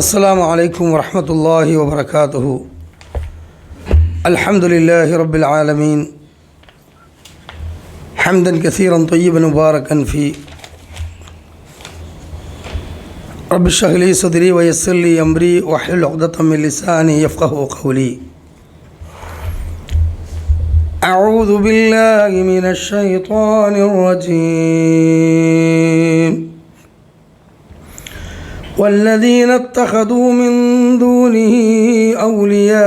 السلام عليكم ورحمة الله وبركاته. الحمد لله رب العالمين حمدا كثيرا طيبا مباركا فيه. رب اشرح لي صدري ويسر لي أمري واحلل عقدة من لساني يفقهوا قولي. أعوذ بالله من الشيطان الرجيم. والذين اتخذوا من دونه أولياء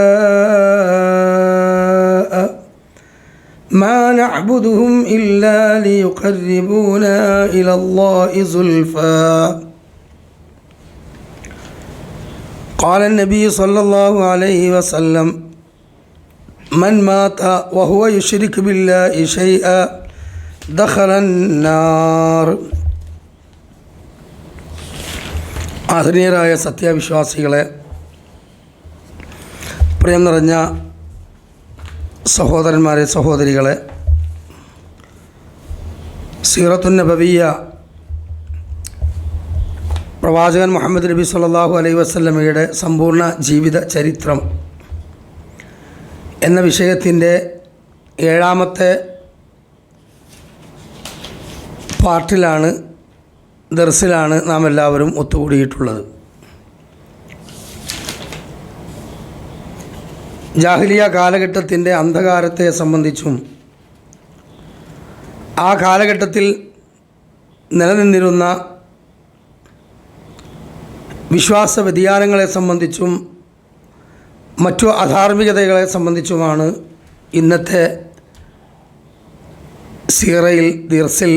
ما نعبدهم إلا ليقربونا إلى الله زلفى. قال النبي صلى الله عليه وسلم: من مات وهو يشرك بالله شيئا دخل النار. ആദരണീയരായ സത്യവിശ്വാസികളെ, പ്രിയം നിറഞ്ഞ സഹോദരന്മാരെ, സഹോദരികളെ, സീറത്തുൻ നബവിയ്യ പ്രവാചകൻ മുഹമ്മദ് നബി സല്ലല്ലാഹു അലൈഹി വസല്ലമയുടെ സമ്പൂർണ്ണ ജീവിത ചരിത്രം എന്ന വിഷയത്തിൻ്റെ 7ാമത്തെ പാർട്ടിലാണ്, ദർസിലാണ് നാം എല്ലാവരും ഒത്തുകൂടിയിട്ടുള്ളത്. ജാഹിലിയ കാലഘട്ടത്തിൻ്റെ അന്ധകാരത്തെ സംബന്ധിച്ചും ആ കാലഘട്ടത്തിൽ നിലനിന്നിരുന്ന വിശ്വാസ വ്യതിയാനങ്ങളെ സംബന്ധിച്ചും മറ്റു അധാർമികതകളെ സംബന്ധിച്ചുമാണ് ഇന്നത്തെ സീറയിൽ, ദർസിൽ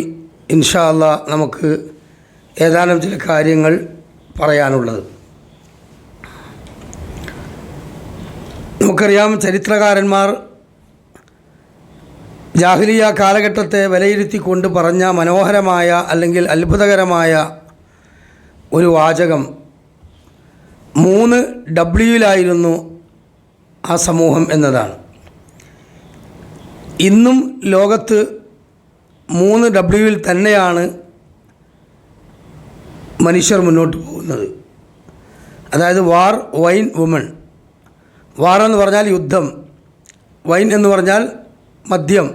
ഇൻഷാ അല്ലാഹ് നമുക്ക് ഏതാനും ചില കാര്യങ്ങൾ പറയാനുള്ളത്. നമുക്കറിയാം, ചരിത്രകാരന്മാർ ജാഹിലിയ കാലഘട്ടത്തെ വിലയിരുത്തിക്കൊണ്ട് പറഞ്ഞ മനോഹരമായ അല്ലെങ്കിൽ അത്ഭുതകരമായ ഒരു വാചകം 3 ഡബ്ല്യുയിലായിരുന്നു ആ സമൂഹം എന്നതാണ്. ഇന്നും ലോകത്ത് 3 ഡബ്ല്യുയിൽ തന്നെയാണ് മനുഷ്യർ മുന്നോട്ട് പോകുന്നത്. അതായത് വാർ, വൈൻ, വുമൺ. വാർ എന്ന് പറഞ്ഞാൽ യുദ്ധം, വൈൻ എന്ന് പറഞ്ഞാൽ മദ്യം,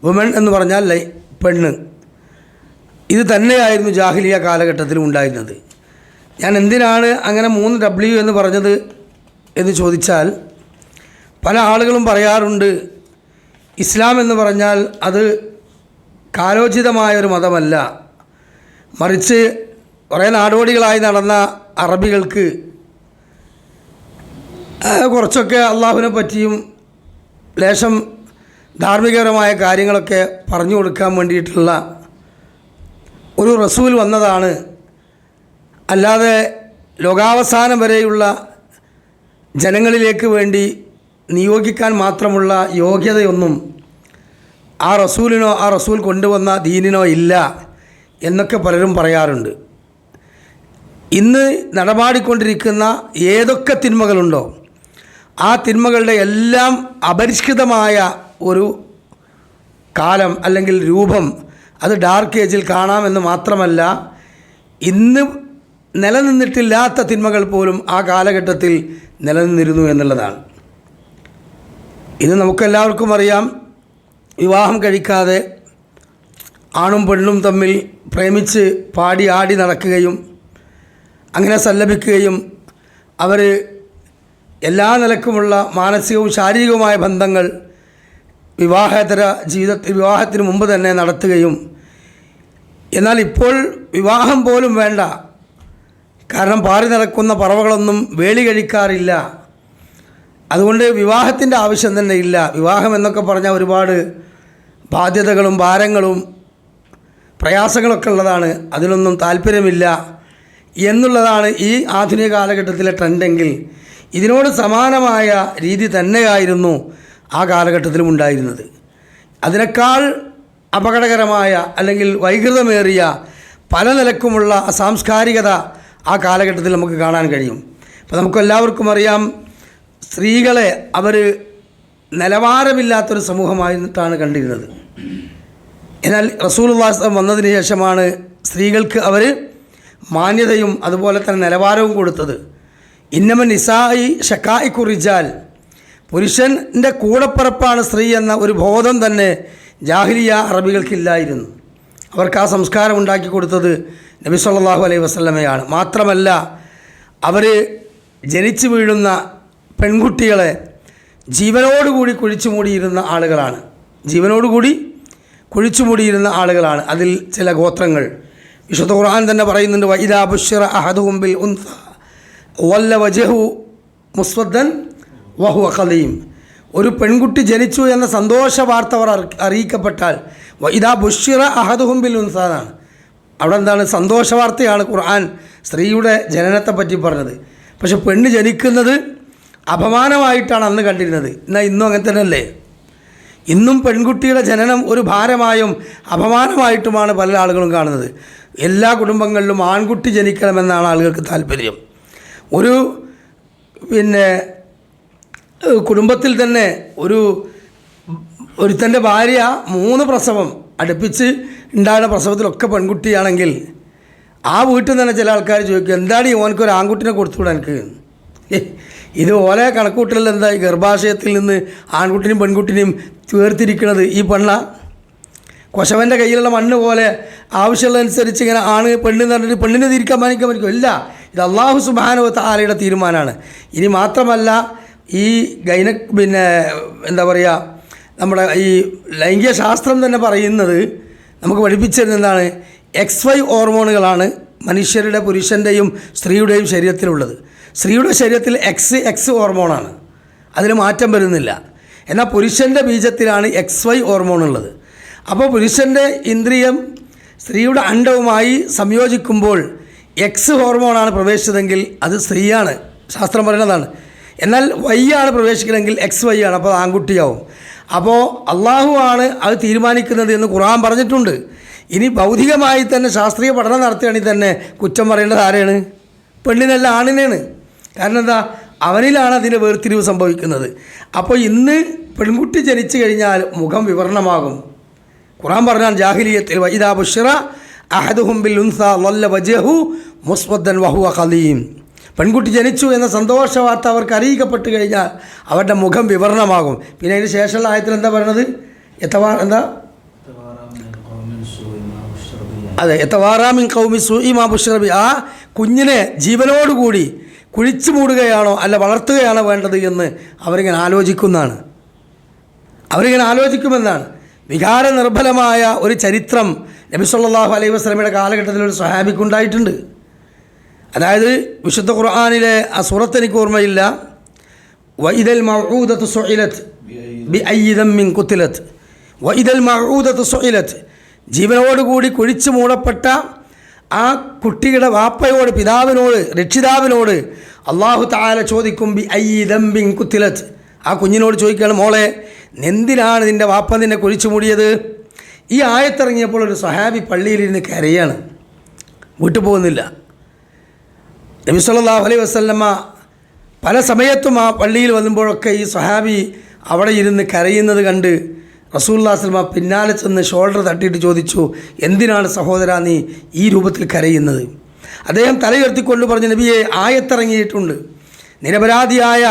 വുമൺ എന്ന് പറഞ്ഞാൽ പെണ്ണ്. ഇത് തന്നെയായിരുന്നു ജാഹിലിയ കാലഘട്ടത്തിൽ ഉണ്ടായിരുന്നത്. ഞാൻ എന്തിനാണ് അങ്ങനെ 3 ഡബ്ല്യു എന്ന് പറഞ്ഞത് എന്ന് ചോദിച്ചാൽ, പല ആളുകളും പറയാറുണ്ട്, ഇസ്ലാം എന്ന് പറഞ്ഞാൽ അത് കാലോചിതമായൊരു മതമല്ല, മറിച്ച് കുറേ നാടോടികളായി നടന്ന അറബികൾക്ക് കുറച്ചൊക്കെ അള്ളാഹുവിനെ പറ്റിയും ലേശം ധാർമ്മികപരമായ കാര്യങ്ങളൊക്കെ പറഞ്ഞു കൊടുക്കാൻ വേണ്ടിയിട്ടുള്ള ഒരു റസൂൽ വന്നതാണ്, അല്ലാതെ ലോകാവസാനം വരെയുള്ള ജനങ്ങളിലേക്ക് വേണ്ടി നിയോഗിക്കാൻ മാത്രമുള്ള യോഗ്യതയൊന്നും ആ റസൂലിനോ ആ റസൂൽ കൊണ്ടുവന്ന ദീനിനോ ഇല്ല എന്നൊക്കെ പലരും പറയാറുണ്ട്. ഇന്ന് നടമാടിക്കൊണ്ടിരിക്കുന്ന ഏതൊക്കെ തിന്മകളുണ്ടോ ആ തിന്മകളുടെ എല്ലാം അപരിഷ്കൃതമായ ഒരു കാലം അല്ലെങ്കിൽ രൂപം അത് ഡാർക്ക് ഏജിൽ കാണാമെന്ന് മാത്രമല്ല, ഇന്ന് നിലനിന്നിട്ടില്ലാത്ത തിന്മകൾ പോലും ആ കാലഘട്ടത്തിൽ നിലനിന്നിരുന്നു എന്നുള്ളതാണ്. ഇത് നമുക്കെല്ലാവർക്കും അറിയാം. വിവാഹം കഴിക്കാതെ ആണും പെണ്ണും തമ്മിൽ പ്രേമിച്ച് പാടി ആടി നടക്കുകയും അങ്ങനെ സല്ലപിക്കുകയും അവർ എല്ലാ നിലക്കുമുള്ള മാനസികവും ശാരീരികവുമായ ബന്ധങ്ങൾ വിവാഹത്തിന് മുമ്പ് തന്നെ നടത്തുകയും, എന്നാൽ ഇപ്പോൾ വിവാഹം പോലും വേണ്ട, കാരണം പാറി നടക്കുന്ന പറവകളൊന്നും വേളി കഴിക്കാറില്ല, അതുകൊണ്ട് വിവാഹത്തിൻ്റെ ആവശ്യം തന്നെ ഇല്ല. വിവാഹം എന്നൊക്കെ പറഞ്ഞാൽ ഒരുപാട് ബാധ്യതകളും ഭാരങ്ങളും പ്രയാസങ്ങളൊക്കെ ഉള്ളതാണ്, അതിനൊന്നും താല്പര്യമില്ല എന്നുള്ളതാണ് ഈ ആധുനിക കാലഘട്ടത്തിലെ ട്രെൻഡെങ്കിൽ, ഇതിനോട് സമാനമായ രീതി തന്നെയായിരുന്നു ആ കാലഘട്ടത്തിലും ഉണ്ടായിരുന്നത്. അതിനേക്കാൾ അപകടകരമായ അല്ലെങ്കിൽ വൈകൃതമേറിയ പല നിലക്കുമുള്ള സാംസ്കാരികത ആ കാലഘട്ടത്തിൽ നമുക്ക് കാണാൻ കഴിയും. അപ്പോൾ നമുക്കെല്ലാവർക്കും അറിയാം, സ്ത്രീകളെ അവർ നിലവാരമില്ലാത്തൊരു സമൂഹമായിട്ടാണ് കണ്ടിരുന്നത്. എന്നാൽ റസൂലുള്ളാഹി വന്നതിന് ശേഷമാണ് സ്ത്രീകൾക്ക് അവർ മാന്യതയും അതുപോലെ തന്നെ നിലവാരവും കൊടുത്തത്. ഇന്നമൻ നിസായി ഷക്കായി കുറിച്ചാൽ, പുരുഷൻ്റെ കൂടപ്പിറപ്പാണ് സ്ത്രീ എന്ന ഒരു ബോധം തന്നെ ജാഹിലിയ അറബികൾക്കില്ലായിരുന്നു. അവർക്ക് ആ സംസ്കാരം ഉണ്ടാക്കി കൊടുത്തത് നബി സല്ലല്ലാഹു അലൈഹി വസല്ലമയാണ്. മാത്രമല്ല അവർ ജനിച്ചു വീഴുന്ന പെൺകുട്ടികളെ ജീവനോടുകൂടി കുഴിച്ചു മൂടിയിരുന്ന ആളുകളാണ്. ജീവനോടുകൂടി കുഴിച്ചു മൂടിയിരുന്ന ആളുകളാണ്. അതിൽ ചില ഗോത്രങ്ങൾ വിശുദ്ധ ഖുർആൻ തന്നെ പറയുന്നുണ്ട്, വഇദാ ബുശ്ശിറ അഹദുഹും ബിൽ ഉൻസ വല്ല വജഹു മുസ്വദ്ദൻ വഹുവ ഖദീം. ഒരു പെൺകുട്ടി ജനിച്ചു എന്ന സന്തോഷ വാർത്ത അവർ അറിയിക്കപ്പെട്ടാൽ, വഇദാ ബുശ്ശിറ അഹദുഹും ബിൽ ഉൻസ എന്നാണ്. അവിടെ എന്താണ്? സന്തോഷ വാർത്തയാണ് ഖുർആൻ സ്ത്രീയുടെ ജനനത്തെ പറ്റി പറഞ്ഞത്. പക്ഷെ പെണ്ണ് ജനിക്കുന്നത് അപമാനമായിട്ടാണ് അന്ന് കണ്ടിരുന്നത്. എന്നാൽ ഇന്നും അങ്ങനെ തന്നെയല്ലേ? ഇന്നും പെൺകുട്ടിയുടെ ജനനം ഒരു ഭാരമായും അപമാനമായിട്ടുമാണ് പല ആളുകളും കാണുന്നത്. എല്ലാ കുടുംബങ്ങളിലും ആൺകുട്ടി ജനിക്കണമെന്നാണ് ആളുകൾക്ക് താല്പര്യം. കുടുംബത്തിൽ തന്നെ ഒരുത്തൻ്റെ ഭാര്യ 3 പ്രസവം അടുപ്പിച്ച് ഉണ്ടാകുന്ന പ്രസവത്തിലൊക്കെ പെൺകുട്ടിയാണെങ്കിൽ ആ വീട്ടിൽ തന്നെ ചില ആൾക്കാർ ചോദിക്കും, എന്താണ് ഓനക്കൊരു ആൺകുട്ടിനെ കൊടുത്തുകൂടാ എനിക്ക്? ഇത് ഓലെ കണക്കൂട്ടലിൽ എന്താ ഈ ഗർഭാശയത്തിൽ നിന്ന് ആൺകുട്ടിനെയും പെൺകുട്ടിനെയും ചേർത്തിരിക്കുന്നത് ഈ പെണ്ണ? കൊശവൻ്റെ കയ്യിലുള്ള മണ്ണ് പോലെ ആവശ്യമുള്ളതനുസരിച്ച് ഇങ്ങനെ ആണ് പെണ്ണ് എന്ന് പറഞ്ഞിട്ട് പെണ്ണിനെ തിരിക്കാൻ മാനിക്കാൻ പറ്റുമോ? ഇല്ല, ഇത് അല്ലാഹു സുബ്ഹാനഹു വ തആലയുടെ തീരുമാനമാണ്. ഇനി മാത്രമല്ല ഈ എന്താ പറയുക, നമ്മുടെ ഈ ലൈംഗിക ശാസ്ത്രം തന്നെ പറയുന്നത് നമുക്ക് പഠിപ്പിച്ചിരുന്നതാണ്, XY ഹോർമോണുകളാണ് മനുഷ്യരുടെ, പുരുഷൻ്റെയും സ്ത്രീയുടെയും ശരീരത്തിലുള്ളത്. സ്ത്രീയുടെ ശരീരത്തിൽ X ഹോർമോണാണ്, അതിൽ മാറ്റം വരുന്നില്ല. എന്നാൽ പുരുഷൻ്റെ ബീജത്തിലാണ് XY ഹോർമോണുള്ളത്. അപ്പോൾ പുരുഷൻ്റെ ഇന്ദ്രിയം സ്ത്രീയുടെ അണ്ഡവുമായി സംയോജിക്കുമ്പോൾ X ഹോർമോണാണ് പ്രവേശിച്ചതെങ്കിൽ അത് സ്ത്രീയാണ്, ശാസ്ത്രം പറയുന്നതാണ്. എന്നാൽ Y ആണ് പ്രവേശിക്കണമെങ്കിൽ XY ആണ്, അപ്പോൾ ആൺകുട്ടിയാവും. അപ്പോൾ അള്ളാഹു ആണ് അത് തീരുമാനിക്കുന്നത് എന്ന് ഖുർആൻ പറഞ്ഞിട്ടുണ്ട്. ഇനി ഭൗതികമായി തന്നെ ശാസ്ത്രീയ പഠനം നടത്തുകയാണെങ്കിൽ തന്നെ കുറ്റം പറയേണ്ടത് ആരെയാണ്? പെണ്ണിനല്ല, ആണിനെയാണ്. കാരണം എന്താ? അവനിലാണ് അതിൻ്റെ വേർതിരിവ് സംഭവിക്കുന്നത്. അപ്പോൾ ഇന്ന് പെൺകുട്ടി ജനിച്ചു കഴിഞ്ഞാൽ മുഖം വിവരണമാകും. ഖുർആൻ പറഞ്ഞാൽ ജാഹിലിയത്തിൽ വഇദാ ബുശ്ശിറ അഹദുഹും ബിൽ ഉൻസ വല്ല വജഹു മുസ്വദ്ദൻ വഹുവ ഖദീം. പെൺകുട്ടി ജനിച്ചു എന്ന സന്തോഷ വാർത്ത അവർക്ക് അറിയിക്കപ്പെട്ട് കഴിഞ്ഞാൽ അവരുടെ മുഖം വിവരണമാകും. പിന്നെ അതിന് ശേഷമുള്ള ആയത്തിൽ എന്താ പറയുന്നത്? അതെ, യതവാറാമിൻ ഖൗമി സൂഇ മാ ബുശ്ശിറ ബി. ആ കുഞ്ഞിനെ ജീവനോടുകൂടി കുഴിച്ചു മൂടുകയാണോ അല്ല വളർത്തുകയാണോ വേണ്ടത് എന്ന് അവരിങ്ങനെ ആലോചിക്കുമെന്നാണ്. വികാരനിർഭലമായ ഒരു ചരിത്രം നബി സല്ലല്ലാഹു അലൈഹി വസല്ലമയുടെ കാലഘട്ടത്തിൽ ഒരു സ്വഹാബിക്കുണ്ടായിട്ടുണ്ട്. അതായത് വിശുദ്ധ ഖുർആനിലെ ആ സൂറത്ത് എനിക്ക് ഓർമ്മയില്ല, വഇദൽ മൗഊദതു സുഇലത് ബിഅയ്യി ദമ്മിൻ ഖുതിലത് വഇദൽ മൗഊദതു സുഇലത്. ജീവനോടുകൂടി കുഴിച്ചു മൂടപ്പെട്ട ആ കുട്ടിയുടെ വാപ്പയോട്, രക്ഷിതാവിനോട് അല്ലാഹു തആല ചോദിക്കും, ബിഅയ്യി ദമ്മിൻ ഖുതിലത്. ആ കുഞ്ഞിനോട് ചോദിക്കുകയാണ്, മോളെ എന്തിനാണ് നിൻ്റെ വാപ്പ നിന്നെ കുഴിച്ചു മൂടിയത്? ഈ ആയത്തിറങ്ങിയപ്പോൾ ഒരു സ്വഹാബി പള്ളിയിലിരുന്ന് കരയാണ്, വീട്ടിൽ പോകുന്നില്ല. നബി സല്ലല്ലാഹു അലൈഹി വസല്ലമ പല സമയത്തും ആ പള്ളിയിൽ വന്നുമ്പോഴൊക്കെ ഈ സ്വഹാബി അവിടെ ഇരുന്ന് കരയുന്നത് കണ്ട് റസൂലുള്ളാഹി സ്വല്ലല്ലാഹു അലൈഹി വസല്ലമ പിന്നാലെ ചെന്ന് ഷോൾഡർ തട്ടിയിട്ട് ചോദിച്ചു, എന്തിനാണ് സഹോദരാ നീ ഈ രൂപത്തിൽ കരയുന്നത്? അദ്ദേഹം തലയുയർത്തിക്കൊണ്ട് പറഞ്ഞു, നബിയെ ആയത്തിറങ്ങിയിട്ടുണ്ട്, നിരപരാധിയായ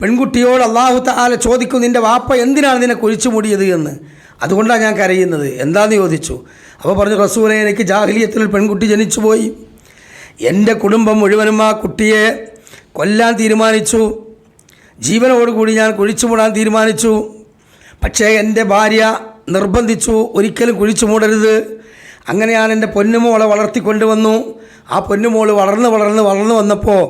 പെൺകുട്ടിയോട് അല്ലാഹു തആല ചോദിക്കും, നിൻ്റെ വാപ്പ എന്തിനാണ് നിന്നെ കുഴിച്ചു മൂടിയത് എന്ന്. അതുകൊണ്ടാണ് ഞാൻ കരയുന്നത്. എന്താണെന്ന് ചോദിച്ചു. അപ്പോൾ പറഞ്ഞു, റസൂലേ, എനിക്ക് ജാഹിലിയത്തിൽ ഒരു പെൺകുട്ടി ജനിച്ചു പോയി. എൻ്റെ കുടുംബം മുഴുവനും ആ കുട്ടിയെ കൊല്ലാൻ തീരുമാനിച്ചു. ജീവനോടുകൂടി ഞാൻ കുഴിച്ചു മൂടാൻ തീരുമാനിച്ചു. പക്ഷേ എൻ്റെ ഭാര്യ നിർബന്ധിച്ചു, ഒരിക്കലും കുഴിച്ചു മൂടരുത്. അങ്ങനെ ഞാൻ എൻ്റെ പൊന്നുമോളെ വളർത്തിക്കൊണ്ടുവന്നു. ആ പൊന്നുമോൾ വളർന്ന് വന്നപ്പോൾ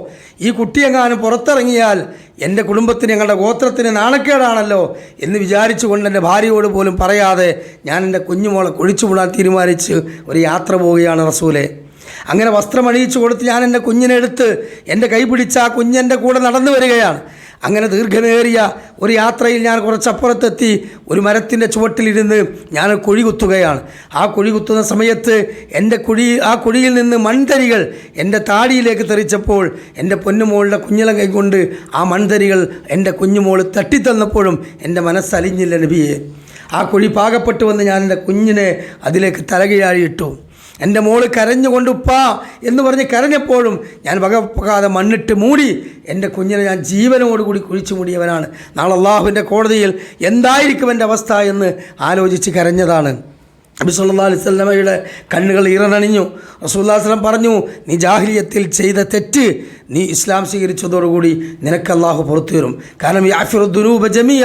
ഈ കുട്ടിയെങ്ങാനും പുറത്തിറങ്ങിയാൽ എൻ്റെ കുടുംബത്തിന്, ഞങ്ങളുടെ ഗോത്രത്തിന് നാണക്കേടാണല്ലോ എന്ന് വിചാരിച്ചുകൊണ്ട് എൻ്റെ ഭാര്യയോട് പോലും പറയാതെ ഞാൻ എൻ്റെ കുഞ്ഞുമോളെ കുഴിച്ചു മൂടാൻ തീരുമാനിച്ച് ഒരു യാത്ര പോവുകയാണ് റസൂലേ. അങ്ങനെ വസ്ത്രമണിയിച്ചു കൊടുത്ത് ഞാൻ എൻ്റെ കുഞ്ഞിനെ എടുത്ത് എൻ്റെ കൈ പിടിച്ച് ആ കുഞ്ഞെൻ്റെ കൂടെ നടന്നു വരികയാണ്. അങ്ങനെ ദീർഘമേറിയ ഒരു യാത്രയിൽ ഞാൻ കുറച്ചപ്പുറത്തെത്തി ഒരു മരത്തിൻ്റെ ചുവട്ടിലിരുന്ന് ഞാൻ കുഴി കുത്തുകയാണ്. ആ കുഴി കുത്തുന്ന സമയത്ത് ആ കുഴിയിൽ നിന്ന് മൺതരികൾ എൻ്റെ താടിയിലേക്ക് തെറിച്ചപ്പോൾ എൻ്റെ പൊന്നുമോളുടെ കുഞ്ഞിളം കൈകൊണ്ട് ആ മൺതരികൾ എൻ്റെ കുഞ്ഞുമോൾ തട്ടിത്തന്നപ്പോഴും എൻ്റെ മനസ്സലിഞ്ഞില്ല നബിയെ. ആ കുഴി പാകപ്പെട്ടു വന്ന് ഞാൻ എൻ്റെ കുഞ്ഞിനെ അതിലേക്ക് തലകീഴാഴിയിട്ടു. എൻ്റെ മോള് കരഞ്ഞുകൊണ്ട് ഉപ്പാ എന്ന് പറഞ്ഞ് കരഞ്ഞപ്പോഴും ഞാൻ വകവെക്കാതെ മണ്ണിട്ട് മൂടി എൻ്റെ കുഞ്ഞിനെ ഞാൻ ജീവനോടുകൂടി കുഴിച്ചു മൂടിയവനാണ്. നാളെ അള്ളാഹുവിൻ്റെ കോടതിയിൽ എന്തായിരിക്കും എൻ്റെ അവസ്ഥ എന്ന് ആലോചിച്ച് കരഞ്ഞതാണ്. നബി സല്ലല്ലാഹു അലൈഹി വസല്ലമയുടെ കണ്ണുകൾ ഈറനണിഞ്ഞു. റസൂലുള്ളാഹി സ്വല്ലം പറഞ്ഞു, നീ ജാഹിലിയത്തിൽ ചെയ്ത തെറ്റ് നീ ഇസ്ലാം സ്വീകരിച്ചതോടുകൂടി നിനക്ക് അള്ളാഹു പുറത്തു തരും. കാരണം യാഫിറു ദുനൂബ ജമിയ,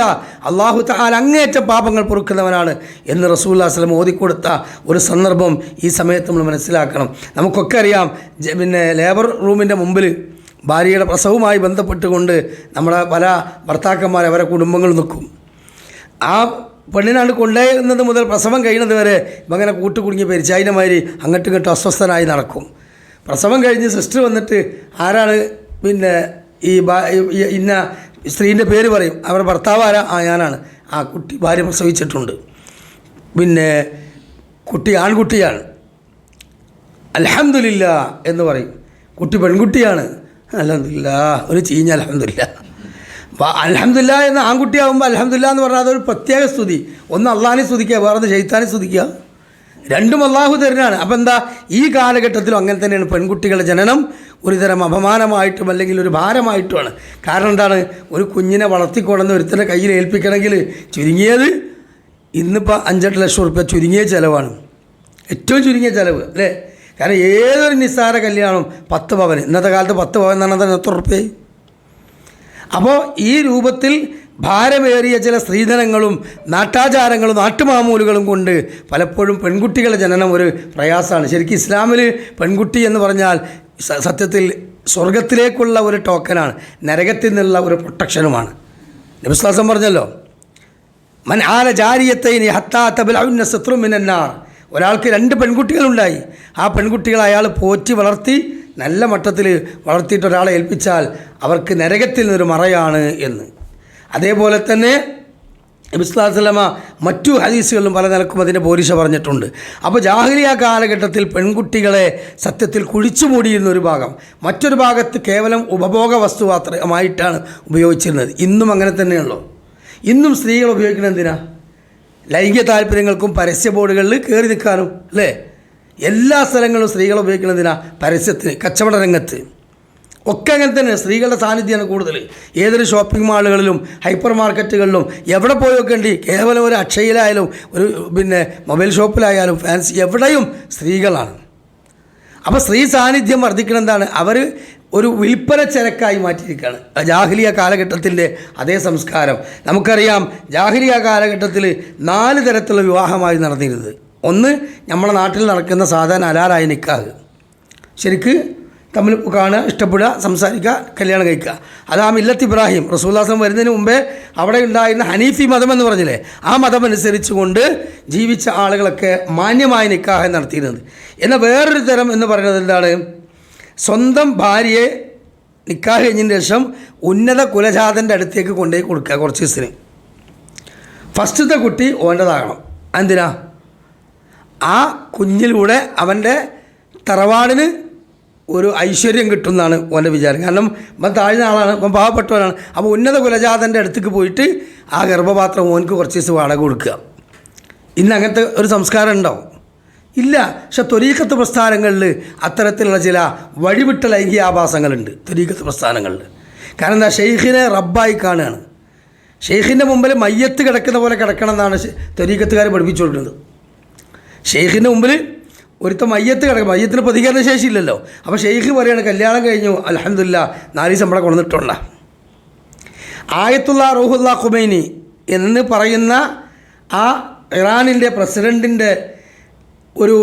അള്ളാഹു തആല അങ്ങേയറ്റ പാപങ്ങൾ പൊറുക്കുന്നവനാണ് എന്ന് റസൂലുള്ളാഹി സ്വല്ലം ഓതിക്കൊടുത്ത ഒരു സന്ദർഭം ഈ സമയത്ത് നമ്മൾ മനസ്സിലാക്കണം. നമുക്കൊക്കെ അറിയാം, പിന്നെ ലേബർ റൂമിൻ്റെ മുമ്പിൽ ഭാര്യയുടെ പ്രസവവുമായി ബന്ധപ്പെട്ടുകൊണ്ട് നമ്മുടെ പല ഭർത്താക്കന്മാർ അവരെ കുടുംബങ്ങൾ നിൽക്കും. ആ പെണ്ണിനാണ്ട് കൊണ്ടുപോകുന്നത് മുതൽ പ്രസവം കഴിയുന്നത് വരെ ഇങ്ങനെ കൂട്ടുകുടുങ്ങി പെരിച്ചായിനമാതിരി അങ്ങോട്ടും ഇങ്ങോട്ടും അസ്വസ്ഥനായി നടക്കും. പ്രസവം കഴിഞ്ഞ് സിസ്റ്റർ വന്നിട്ട് ആരാണ് പിന്നെ ഇന്ന സ്ത്രീൻ്റെ പേര് പറയും. അവരുടെ ഭർത്താവ് ആരാ? ഞാനാണ്. കുട്ടി ഭാര്യ പ്രസവിച്ചിട്ടുണ്ട്, പിന്നെ കുട്ടി ആൺകുട്ടിയാണ്, അൽഹംദുലില്ലാ എന്ന് പറയും. കുട്ടി പെൺകുട്ടിയാണ്, അൽഹംദുലില്ലാ, ഒരു ചീഞ്ഞ അൽഹംദുലില്ലാ. അൽഹംദുലില്ലാ എന്ന ആൺകുട്ടിയാകുമ്പോൾ അൽഹംദുലില്ലാ എന്ന് പറഞ്ഞാൽ അതൊരു പ്രത്യേക സ്തുതി. ഒന്ന് അള്ളാഹിനെ സ്തുതിക്കുക, വേറൊന്ന് ശൈത്താനെ സ്തുതിക്കുക. രണ്ടും അള്ളാഹു തരുന്നതാണ്. അപ്പം എന്താ, ഈ കാലഘട്ടത്തിലും അങ്ങനെ തന്നെയാണ് പെൺകുട്ടികളുടെ ജനനം ഒരുതരം അപമാനമായിട്ടും അല്ലെങ്കിൽ ഒരു ഭാരമായിട്ടുമാണ്. കാരണം എന്താണ്, ഒരു കുഞ്ഞിനെ വളർത്തിക്കൊണ്ടെന്ന് ഒരുത്തൻ്റെ കയ്യിൽ ഏൽപ്പിക്കണമെങ്കിൽ ചുരുങ്ങിയത് ഇന്നിപ്പോൾ 5-8 ലക്ഷം റുപ്യ ചുരുങ്ങിയ ചിലവാണ്, ഏറ്റവും ചുരുങ്ങിയ ചിലവ് അല്ലേ. കാരണം ഏതൊരു നിസ്സാര കല്യാണം 10 പവൻ, ഇന്നത്തെ കാലത്ത് 10 പവൻ എന്ന് പറഞ്ഞാൽ എത്ര റുപ്യയായി? അപ്പോൾ ഈ രൂപത്തിൽ ഭാരമേറിയ ചില സ്ത്രീധനങ്ങളും നാട്ടാചാരങ്ങളും നാട്ടുമാമൂലുകളും കൊണ്ട് പലപ്പോഴും പെൺകുട്ടികളുടെ ജനനം ഒരു പ്രയാസമാണ്. ശരിക്കും ഇസ്ലാമിൽ പെൺകുട്ടി എന്ന് പറഞ്ഞാൽ സത്യത്തിൽ സ്വർഗത്തിലേക്കുള്ള ഒരു ടോക്കനാണ്, നരകത്തിൽ നിന്നുള്ള ഒരു പ്രൊട്ടക്ഷനുമാണ്. നബി സ്വല്ലല്ലാഹു അലൈഹി വസല്ലം പറഞ്ഞല്ലോ, മൻ ആല ജാരിയത്തൈനി ഹത്താ തബ്ലഉന്ന സത്റു മിനന്നാർ. ഒരാൾക്ക് 2 പെൺകുട്ടികളുണ്ടായി. ആ പെൺകുട്ടികളെ അയാൾ പോറ്റി വളർത്തി നല്ല മട്ടത്തിൽ വളർത്തിയിട്ട് ഒരാളെ ഏൽപ്പിച്ചാൽ അവർക്ക് നരകത്തിൽ നിന്നൊരു മറയാണ് എന്ന്. അതേപോലെ തന്നെ നബി സല്ലല്ലാഹു അലൈഹി വസല്ലമ മറ്റു ഹദീസുകളിലും പല നിലക്കും അതിൻ്റെ പോരിശ പറഞ്ഞിട്ടുണ്ട്. അപ്പോൾ ജാഹിലിയ കാലഘട്ടത്തിൽ പെൺകുട്ടികളെ സത്യത്തിൽ കുഴിച്ചു മൂടിയിരുന്ന ഒരു ഭാഗം, മറ്റൊരു ഭാഗത്ത് കേവലം ഉപഭോഗ വസ്തു മാത്രമായിട്ടാണ് ഉപയോഗിച്ചിരുന്നത്. ഇന്നും അങ്ങനെ തന്നെയുള്ളൂ. ഇന്നും സ്ത്രീകൾ ഉപയോഗിക്കുന്നത് എന്തിനാ? ലൈംഗിക താല്പര്യങ്ങൾക്കും പരസ്യ ബോർഡുകളിൽ കയറി നിൽക്കാനും അല്ലേ. എല്ലാ സ്ഥലങ്ങളിലും സ്ത്രീകൾ ഉപയോഗിക്കുന്നതിനാ, പരസ്യത്തിന്, കച്ചവട രംഗത്ത് ഒക്കെ അങ്ങനെ തന്നെ സ്ത്രീകളുടെ സാന്നിധ്യമാണ് കൂടുതൽ. ഏതൊരു ഷോപ്പിംഗ് മാളുകളിലും ഹൈപ്പർ മാർക്കറ്റുകളിലും എവിടെ പോയൊക്കെണ്ടി, കേവലം ഒരു അക്ഷയിലായാലും ഒരു പിന്നെ മൊബൈൽ ഷോപ്പിലായാലും ഫാൻസി എവിടെയും സ്ത്രീകളാണ്. അപ്പോൾ സ്ത്രീ സാന്നിധ്യം വർദ്ധിക്കണം. എന്താണ്, അവർ ഒരു വിൽപ്പന ചരക്കായി മാറ്റിയിരിക്കുകയാണ്. ജാഹിലിയ കാലഘട്ടത്തിൻ്റെ അതേ സംസ്കാരം നമുക്കറിയാം. ജാഹിലിയ കാലഘട്ടത്തിൽ 4 തരത്തിലുള്ള വിവാഹമായി നടന്നിരുന്നത്. ഒന്ന്, നമ്മുടെ നാട്ടിൽ നടക്കുന്ന സാധാരണ ഹലാലായ നിക്കാഹ്, ശരിക്ക് തമ്മിൽ കാണുക, ഇഷ്ടപ്പെടുക, സംസാരിക്കുക, കല്യാണം കഴിക്കുക. അത് ആ മില്ലത്ത് ഇബ്രാഹിം റസൂലുള്ളാഹി സ്വല്ലല്ലാഹു അലൈഹി വസല്ലം വരുന്നതിന് മുമ്പേ അവിടെ ഉണ്ടായിരുന്ന ഹനീഫി മതം എന്ന് പറഞ്ഞില്ലേ, ആ മതം അനുസരിച്ച് കൊണ്ട് ജീവിച്ച ആളുകളൊക്കെ മാന്യമായ നിക്കാഹ് നടത്തിയിരുന്നത്. എന്നാൽ വേറൊരു തരം എന്ന് പറയുന്നത് എന്താണ്, സ്വന്തം ഭാര്യയെ നിക്കാഹ് കഴിഞ്ഞതിന് ശേഷം ഉന്നത കുലജാതൻ്റെ അടുത്തേക്ക് കൊണ്ടുപോയി കൊടുക്കുക കുറച്ച് ദിവസത്തിന്. ഫസ്റ്റത്തെ കുട്ടി ഓൻ്റെതാകണം. എന്തിനാ? ആ കുഞ്ഞിലൂടെ അവൻ്റെ തറവാടിന് ഒരു ഐശ്വര്യം കിട്ടുമെന്നാണ് ഓൻ്റെ വിചാരം. കാരണം ഇവൻ താഴ്ന്ന ആളാണ്, ഇവൻ പാവപ്പെട്ടവനാണ്. അപ്പോൾ ഉന്നത കുലജാതൻ്റെ അടുത്തേക്ക് പോയിട്ട് ആ ഗർഭപാത്രം ഓനക്ക് കുറച്ച് ദിവസം വാടക കൊടുക്കുക. ഇന്ന് അങ്ങനത്തെ ഒരു സംസ്കാരം ഉണ്ടാവും? ഇല്ല. പക്ഷെ ത്വരീഖത്ത് പ്രസ്ഥാനങ്ങളിൽ അത്തരത്തിലുള്ള ചില വഴിവിട്ട ലൈംഗിക ആഭാസങ്ങളുണ്ട് ത്വരീഖത്ത് പ്രസ്ഥാനങ്ങളിൽ. കാരണം എന്താ, ഷെയ്ഖിനെ റബ്ബായി കാണുകയാണ്. ഷെയ്ഖിൻ്റെ മുമ്പിൽ മയ്യത്ത് കിടക്കുന്ന പോലെ കിടക്കണം എന്നാണ് ത്വരീഖത്തുകാർ പഠിപ്പിച്ചു കൊടുക്കുന്നത്. ഷെയ്ഖിൻ്റെ മുമ്പിൽ ഒരുത്ത മയ്യത്ത് കിടക്കും, മയ്യത്തിന് പ്രതികരണ ശേഷിയില്ലല്ലോ. അപ്പോൾ ഷെയ്ഖ് പറയാണ്, കല്യാണം കഴിഞ്ഞു അൽഹംദുലില്ലാ 4 ദിവസം ഇവിടെ കൊണ്ടുവന്നിട്ടുള്ള ആയത്തുള്ള റൂഹുല്ല ഖുമൈനി എന്ന് പറയുന്ന ആ ഇറാനിൻ്റെ പ്രസിഡൻറ്റിൻ്റെ ഒരു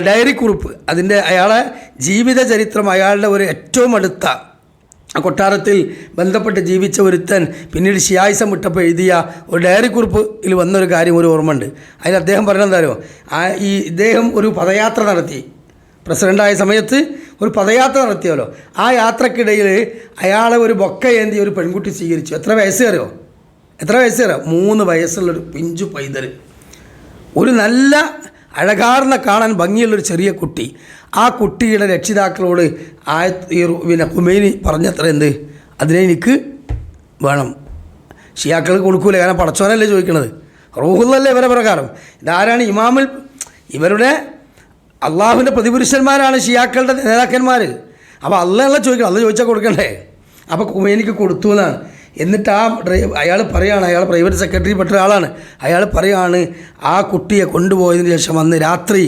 ഡയറി കുറിപ്പ്, അതിൻ്റെ അയാളെ ജീവിത ചരിത്രം, അയാളുടെ ഒരു ഏറ്റവും അടുത്ത കൊട്ടാരത്തിൽ ബന്ധപ്പെട്ട് ജീവിച്ച ഒരുത്തൻ പിന്നീട് ഷിയായിസം വിട്ടപ്പോൾ എഴുതിയ ഒരു ഡയറി കുറിപ്പിൽ വന്നൊരു കാര്യം ഒരു ഓർമ്മയുണ്ട്. അതിൽ അദ്ദേഹം പറഞ്ഞെന്താരോ, ഇദ്ദേഹം ഒരു പദയാത്ര നടത്തി, പ്രസിഡൻ്റായ സമയത്ത് ഒരു പദയാത്ര നടത്തിയല്ലോ. ആ യാത്രക്കിടയിൽ അയാളെ ഒരു ബൊക്ക ഏന്തി ഒരു പെൺകുട്ടി സ്വീകരിച്ചു. എത്ര വയസ്സ് കയറിയോ? 3 വയസ്സുള്ളൊരു പിഞ്ചു പൈതൽ, ഒരു നല്ല അഴകാർന്ന കാണാൻ ഭംഗിയുള്ളൊരു ചെറിയ കുട്ടി. ആ കുട്ടിയുടെ രക്ഷിതാക്കളോട് പിന്നെ ഖുമൈനി പറഞ്ഞത്ര എന്ത്, അതിനെ എനിക്ക് വേണം. ഷിയാക്കൾ കൊടുക്കൂല, കാരണം പടച്ചോനല്ലേ ചോദിക്കണത്, റൂഹുല്ലല്ലേ ഇവരെ പ്രകാരം. ഇതാരാണ്? ഇവരുടെ അള്ളാഹുവിൻ്റെ പ്രതിപുരുഷന്മാരാണ് ഷിയാക്കളുടെ നേതാക്കന്മാർ. അപ്പോൾ അള്ളാഹ് ചോദിക്കണം, അള്ളാഹ് ചോദിച്ചാൽ കൊടുക്കണ്ടേ? അപ്പോൾ ഖുമൈനിക്ക് കൊടുത്തു എന്നാണ്. എന്നിട്ട് അയാൾ പറയുകയാണ്, അയാൾ പ്രൈവറ്റ് സെക്രട്ടറി പെട്ട ഒരാളാണ്, അയാൾ പറയുകയാണ് ആ കുട്ടിയെ കൊണ്ടുപോയതിന് ശേഷം അന്ന് രാത്രി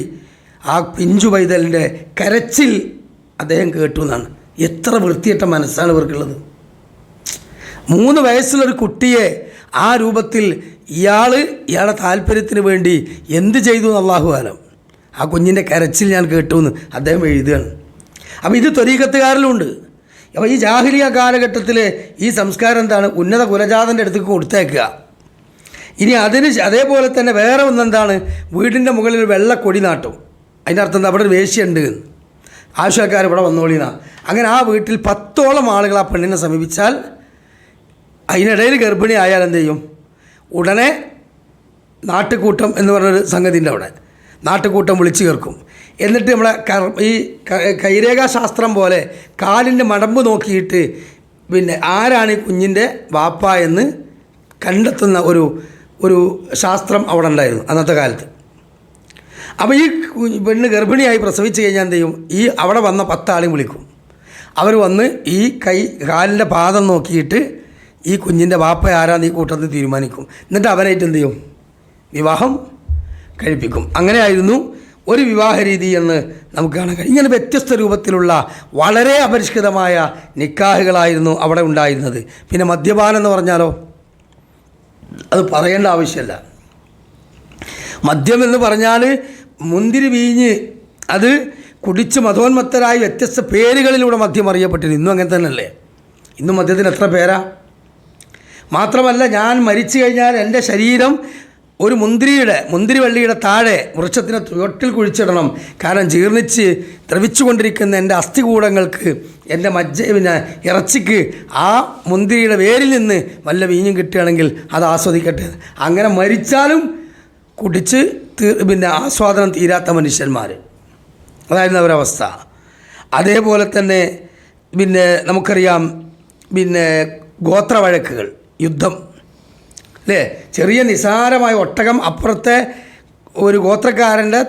ആ പിഞ്ചു പൈതലിൻ്റെ കരച്ചിൽ അദ്ദേഹം കേട്ടു എന്നാണ്. എത്ര വൃത്തികെട്ട മനസ്സാണ് ഇവർക്കുള്ളത്. 3 വയസ്സുള്ളൊരു കുട്ടിയെ ആ രൂപത്തിൽ ഇയാളുടെ താല്പര്യത്തിന് വേണ്ടി എന്ത് ചെയ്തു എന്ന് അല്ലാഹു ആലം. ആ കുഞ്ഞിൻ്റെ കരച്ചിൽ ഞാൻ കേട്ടു എന്ന് അദ്ദേഹം എഴുതുകയാണ്. അപ്പോൾ ഇത് ത്വരീഖത്തുകാരിലുണ്ട്. അപ്പോൾ ഈ ജാഹിലിയ കാലഘട്ടത്തിൽ ഈ സംസ്കാരം എന്താണ്? ഉന്നത കുലജാതൻ്റെ അടുത്തേക്ക് കൊടുത്തേക്കുക. ഇനി അതേപോലെ തന്നെ വേറെ ഒന്നെന്താണ്? വീടിൻ്റെ മുകളിൽ വെള്ള കൊടി നാട്ടും. അതിൻ്റെ അർത്ഥം എന്താ? അവിടെ ഒരു വേശ്യയുണ്ട്, ആവശ്യക്കാർ ഇവിടെ വന്നോളിനാ. അങ്ങനെ ആ വീട്ടിൽ 10ഓളം ആളുകൾ ആ പെണ്ണിനെ സമീപിച്ചാൽ അതിനിടയിൽ ഗർഭിണി ആയാൽ എന്ത് ചെയ്യും? ഉടനെ നാട്ടുകൂട്ടം എന്ന് പറഞ്ഞൊരു സംഗതിൻ്റെ അവിടെ നാട്ടുകൂട്ടം വിളിച്ചു ചേർക്കും. എന്നിട്ട് നമ്മളെ ഈ കൈരേഖാശാസ്ത്രം പോലെ കാലിൻ്റെ മടമ്പ് നോക്കിയിട്ട് പിന്നെ ആരാണ് ഈ കുഞ്ഞിൻ്റെ വാപ്പ എന്ന് കണ്ടെത്തുന്ന ഒരു ശാസ്ത്രം അവിടെ ഉണ്ടായിരുന്നു അന്നത്തെ കാലത്ത്. അപ്പോൾ ഈ പെണ്ണ് ഗർഭിണിയായി പ്രസവിച്ച് കഴിഞ്ഞാൽ എന്ത് ചെയ്യും? ഈ അവിടെ വന്ന 10 ആളെയും വിളിക്കും. അവർ വന്ന് ഈ കാലിൻ്റെ പാദം നോക്കിയിട്ട് ഈ കുഞ്ഞിൻ്റെ വാപ്പ ആരാന്ന് ഈ കൂട്ടത്തിൽ തീരുമാനിക്കും. എന്നിട്ട് അവനായിട്ട് എന്ത് ചെയ്യും? വിവാഹം കഴിപ്പിക്കും. അങ്ങനെയായിരുന്നു ഒരു വിവാഹ രീതി എന്ന് നമുക്ക് കാണാൻ കഴിയും. ഇങ്ങനെ വ്യത്യസ്ത രൂപത്തിലുള്ള വളരെ അപരിഷ്കൃതമായ നിക്കാഹുകളായിരുന്നു അവിടെ ഉണ്ടായിരുന്നത്. പിന്നെ മദ്യപാനം എന്ന് പറഞ്ഞാലോ അത് പറയേണ്ട ആവശ്യമില്ല. മദ്യം എന്ന് പറഞ്ഞാൽ മുന്തിരി വീഞ്ഞ്, അത് കുടിച്ച് മതോന്മത്തരായി വ്യത്യസ്ത പേരുകളിലൂടെ മദ്യം അറിയപ്പെട്ടിരുന്നു. ഇന്നും അങ്ങനെ തന്നെയല്ലേ? ഇന്നും മദ്യത്തിന് എത്ര പേരാ? മാത്രമല്ല, ഞാൻ മരിച്ചു കഴിഞ്ഞാൽ എൻ്റെ ശരീരം ഒരു മുന്തിരിവള്ളിയുടെ താഴെ വൃക്ഷത്തിന് ചുവട്ടിൽ കുഴിച്ചിടണം. കാരണം ജീർണിച്ച് ദ്രവിച്ചുകൊണ്ടിരിക്കുന്ന എൻ്റെ അസ്ഥികൂടങ്ങൾക്ക്, എൻ്റെ പിന്നെ ഇറച്ചിക്ക് ആ മുന്തിരിയുടെ വേരിൽ നിന്ന് വല്ല വീഞ്ഞും കിട്ടുകയാണെങ്കിൽ അത് ആസ്വദിക്കട്ടെ. അങ്ങനെ മരിച്ചാലും കുടിച്ച് പിന്നെ ആസ്വാദനം തീരാത്ത മനുഷ്യന്മാർ, അതായിരുന്നു അവരവസ്ഥ. അതേപോലെ തന്നെ പിന്നെ നമുക്കറിയാം പിന്നെ ഗോത്രവഴക്കുകൾ, യുദ്ധം അല്ലേ? ചെറിയ നിസാരമായ ഒട്ടകം അപ്പുറത്തെ ഒരു ഗോത്രക്കാരൻ്റെ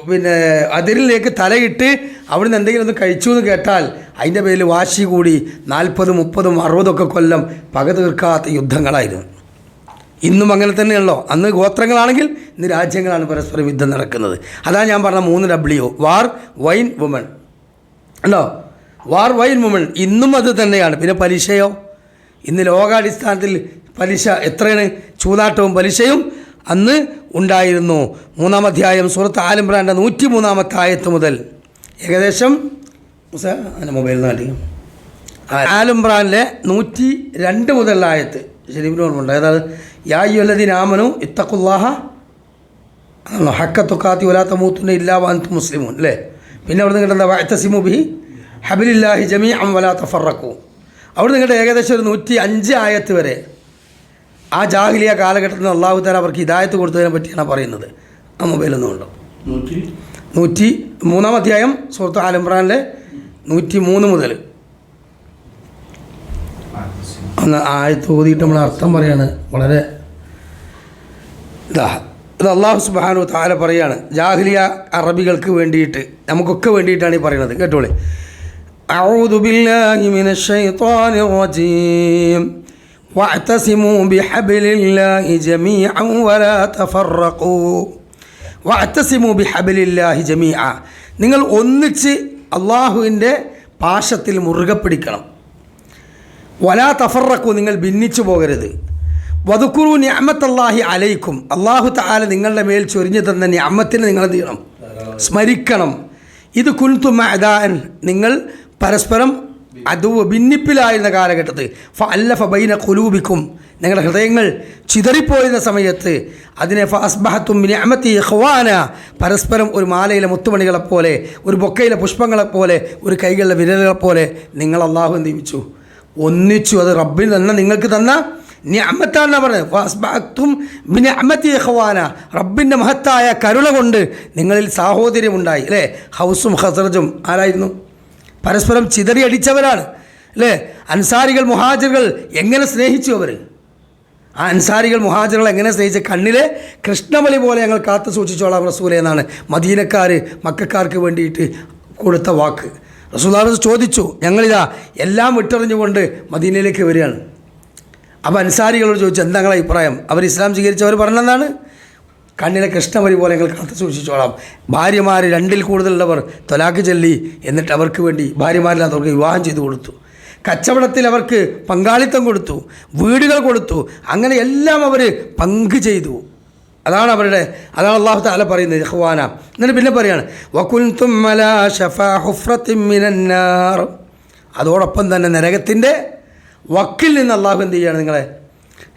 പിന്നെ അതിരിലേക്ക് തലയിട്ട് അവിടുന്ന് എന്തെങ്കിലും ഒന്ന് കഴിച്ചു എന്ന് കേട്ടാൽ അതിൻ്റെ പേരിൽ വാശി കൂടി 40, 30, 60 കൊല്ലം പക തീർക്കാത്ത യുദ്ധങ്ങളായിരുന്നു. ഇന്നും അങ്ങനെ തന്നെയാണല്ലോ. അന്ന് ഗോത്രങ്ങളാണെങ്കിൽ ഇന്ന് രാജ്യങ്ങളാണ് പരസ്പരം യുദ്ധം നടക്കുന്നത്. അതാണ് ഞാൻ പറഞ്ഞ 3W: വാർ, വൈൻ, വുമൺ. അല്ലോ, വാർ, വൈൻ, വുമൺ. ഇന്നും അത് തന്നെയാണ്. പിന്നെ പലിശയോ? ഇന്ന് ലോകാടിസ്ഥാനത്തിൽ പലിശ എത്രയാണ്? ചൂതാട്ടവും പലിശയും അന്ന് ഉണ്ടായിരുന്നു. 3-ാം അധ്യായം സൂറത്ത് ആൽ ഇംറാൻ്റെ 103-ാമത്തെ ആയത്ത് മുതൽ ഏകദേശം മൊബൈൽ നാട്ടി ആൽ ഇംറാനിലെ 102 മുതലുള്ള ആയത്ത് ശരീഫിന് ഓർമ്മയുണ്ട്. അതായത് യാ അയ്യുഹല്ലദീന ആമനൂ ഇത്തഖുല്ലാഹ ഹഖ്ക തുഖാതി വലാ തമൂതുന്ന ഇല്ലാ വഅൻതും മുസ്ലിമൂൻ അല്ലേ? പിന്നെ അവിടെ നിന്ന് കിട്ടുന്ന വഅ്തസിമു ബിഹി ഹബിലില്ലാഹി ജമീഅൻ വലാ തഫറഖൂ. അവിടെ നിങ്ങളുടെ ഏകദേശം ഒരു 105 ആയത്ത് വരെ ആ ജാഹിലിയ കാലഘട്ടത്തിൽ അല്ലാഹു തആല അവർക്ക് ഹിദായത്ത് കൊടുത്തതിനെ പറ്റിയാണ് പറയുന്നത്. ആ മൊബൈലൊന്നും ഉണ്ടോ? 103-ാം അധ്യായം സൂറത്ത് ആൽ ഇംറാനിലെ 103 മുതൽ ഒന്ന് ആയത്ത് ഓതിയിട്ട് നമ്മൾ അർത്ഥം പറയാണ്. വളരെ ഇത് അല്ലാഹു സുബ്ഹാനഹു വ തആല പറയാണ് ജാഹിലിയ അറബികൾക്ക് വേണ്ടിയിട്ട്, നമുക്കൊക്കെ വേണ്ടിയിട്ടാണ് ഈ പറയുന്നത്. കേട്ടോളെ. അഊദു ബില്ലാഹി മിനശ് ശൈത്വാനിർ റജീം വഅ്തസിമൂ ബിഹബ്ലില്ലാഹി ജമീഅൻ വലാ തഫറഖൂ. വഅ്തസിമൂ ബിഹബ്ലില്ലാഹി ജമീഅ. നിങ്ങൾ ഒന്നിച്ച് അള്ളാഹുവിൻ്റെ പാശത്തിൽ മുറുകെ പിടിക്കണം. വലാ തഫറഖൂ, നിങ്ങൾ ഭിന്നിച്ചു പോകരുത്. വദുക്കുറു നിഅമത്തല്ലാഹി അലൈക്കും, അള്ളാഹു തആല നിങ്ങളുടെ മേൽ ചൊരിഞ്ഞു തന്ന നിഅമത്തിനെ നിങ്ങൾ എന്ത് ചെയ്യണം? സ്മരിക്കണം. ഇത് കുൻതും അഅദാഅൻ, നിങ്ങൾ പരസ്പരം ഭിന്നിപ്പിലായിരുന്ന കാലഘട്ടത്തിൽ ഫഅല്ലഫ ബൈന ഖുലൂബിക്കും, നിങ്ങളുടെ ഹൃദയങ്ങൾ ചിതറിപ്പോയിരുന്ന സമയത്ത് അതിനെ ഫഅസ്ബഹതും ബിനിഅമതി ഇഖ്വാന, പരസ്പരം ഒരു മാലയിലെ മുത്തുമണികളെപ്പോലെ, ഒരു ബൊക്കയിലെ പുഷ്പങ്ങളെപ്പോലെ, ഒരു കൈകളിലെ വിരലുകളെപ്പോലെ നിങ്ങൾ അള്ളാഹു എന്ത് ചെയ്യിച്ചു? ഒന്നിച്ചു. അത് റബ്ബിൽ തന്നെ നിങ്ങൾക്ക് തന്ന നിഅമത്താണെന്നാണ് പറഞ്ഞത്. ഫഅസ്ബഹതും ബിനിഅമതി ഇഖ്വാന, റബ്ബിൻ്റെ മഹത്തായ കരുണ കൊണ്ട് നിങ്ങളിൽ സാഹോദര്യമുണ്ടായി അല്ലേ? ഹൗസും ഖസറജും ആരായിരുന്നു? പരസ്പരം ചിതറിയടിച്ചവരാണ് അല്ലേ? അൻസാരികൾ മുഹാജിറുകൾ എങ്ങനെ സ്നേഹിച്ചു അവർ? ആ അൻസാരികൾ മുഹാജിറുകൾ എങ്ങനെ സ്നേഹിച്ച കണ്ണിലെ കൃഷ്ണമണി പോലെ ഞങ്ങൾ കാത്തു സൂക്ഷിച്ചോളാം റസൂലേ എന്നാണ് മദീനക്കാർ മക്കക്കാർക്ക് വേണ്ടിയിട്ട് കൊടുത്ത വാക്ക്. റസൂലുള്ളാഹി ചോദിച്ചു, ഞങ്ങളിതാ എല്ലാം വിട്ടെറിഞ്ഞുകൊണ്ട് മദീനയിലേക്ക് വരികയാണ്. അപ്പോൾ അൻസാരികളോട് ചോദിച്ചു, എന്താ നിങ്ങളുടെ അഭിപ്രായം? അവർ ഇസ്ലാം സ്വീകരിച്ചവർ പറഞ്ഞെന്താണ്? കണ്ണിലെ കൃഷ്ണമണി പോലെ ഞങ്ങൾ കാത്തു സൂക്ഷിച്ചോളാം. ഭാര്യമാർ 2-ൽ കൂടുതലുള്ളവർ തൊലാക്ക് ചൊല്ലി, എന്നിട്ട് അവർക്ക് വേണ്ടി ഭാര്യമാരില്ലാത്തവർക്ക് വിവാഹം ചെയ്തു കൊടുത്തു. കച്ചവടത്തിൽ അവർക്ക് പങ്കാളിത്തം കൊടുത്തു, വീടുകൾ കൊടുത്തു, അങ്ങനെ എല്ലാം അവർ പങ്ക് ചെയ്തു. അതാണ് അല്ലാഹു തആല പറയുന്നത് ഇഖ്വാന. എന്നിട്ട് പിന്നെ പറയാണ് വകുൻതും അലാ ശഫാ ഹുഫ്റത്തിൻ മിനന്നാർ. അതോടൊപ്പം തന്നെ നരകത്തിൻ്റെ വക്കിൽ നിന്ന് അള്ളാഹു എന്ത് ചെയ്യുകയാണ്? നിങ്ങളെ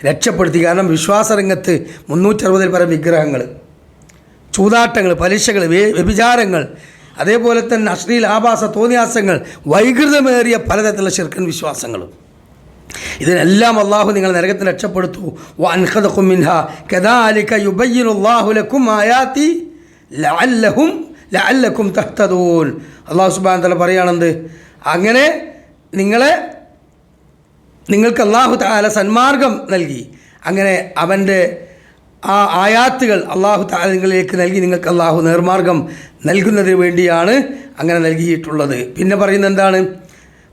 രക്ഷപ്പെടുത്തി. കാരണം വിശ്വാസരംഗത്ത് 360-ൽ പരം വിഗ്രഹങ്ങൾ, ചൂതാട്ടങ്ങൾ, പലിശകൾ, വ്യഭിചാരങ്ങൾ, അതേപോലെ തന്നെ അശ്ലീല ആഭാസ തോന്നിയാസങ്ങൾ, വൈകൃതമേറിയ പലതരത്തിലുള്ള ശിർക്കൻ വിശ്വാസങ്ങളും, ഇതിനെല്ലാം അള്ളാഹു നിങ്ങൾ നരകത്തിൽ രക്ഷപ്പെടുത്തു. വഅൻഖദകും മിൻഹാ കദാലിക യുബയ്യിനുല്ലാഹു ലക്കും ആയാതി ലഅല്ലക്കും തഹ്തദൂൻ. അള്ളാഹു സുബ്ഹാനഹു വ തആല പറയുകയാണെന്ത്? അങ്ങനെ നിങ്ങൾക്ക് അള്ളാഹു തആല സന്മാർഗം നൽകി. അങ്ങനെ അവൻ്റെ ആ ആയാത്തുകൾ അള്ളാഹു തആല നിങ്ങളിലേക്ക് നൽകി. നിങ്ങൾക്ക് അള്ളാഹു നേർമാർഗം നൽകുന്നതിന് വേണ്ടിയാണ് അങ്ങനെ നൽകിയിട്ടുള്ളത്. പിന്നെ പറയുന്നത് എന്താണ്?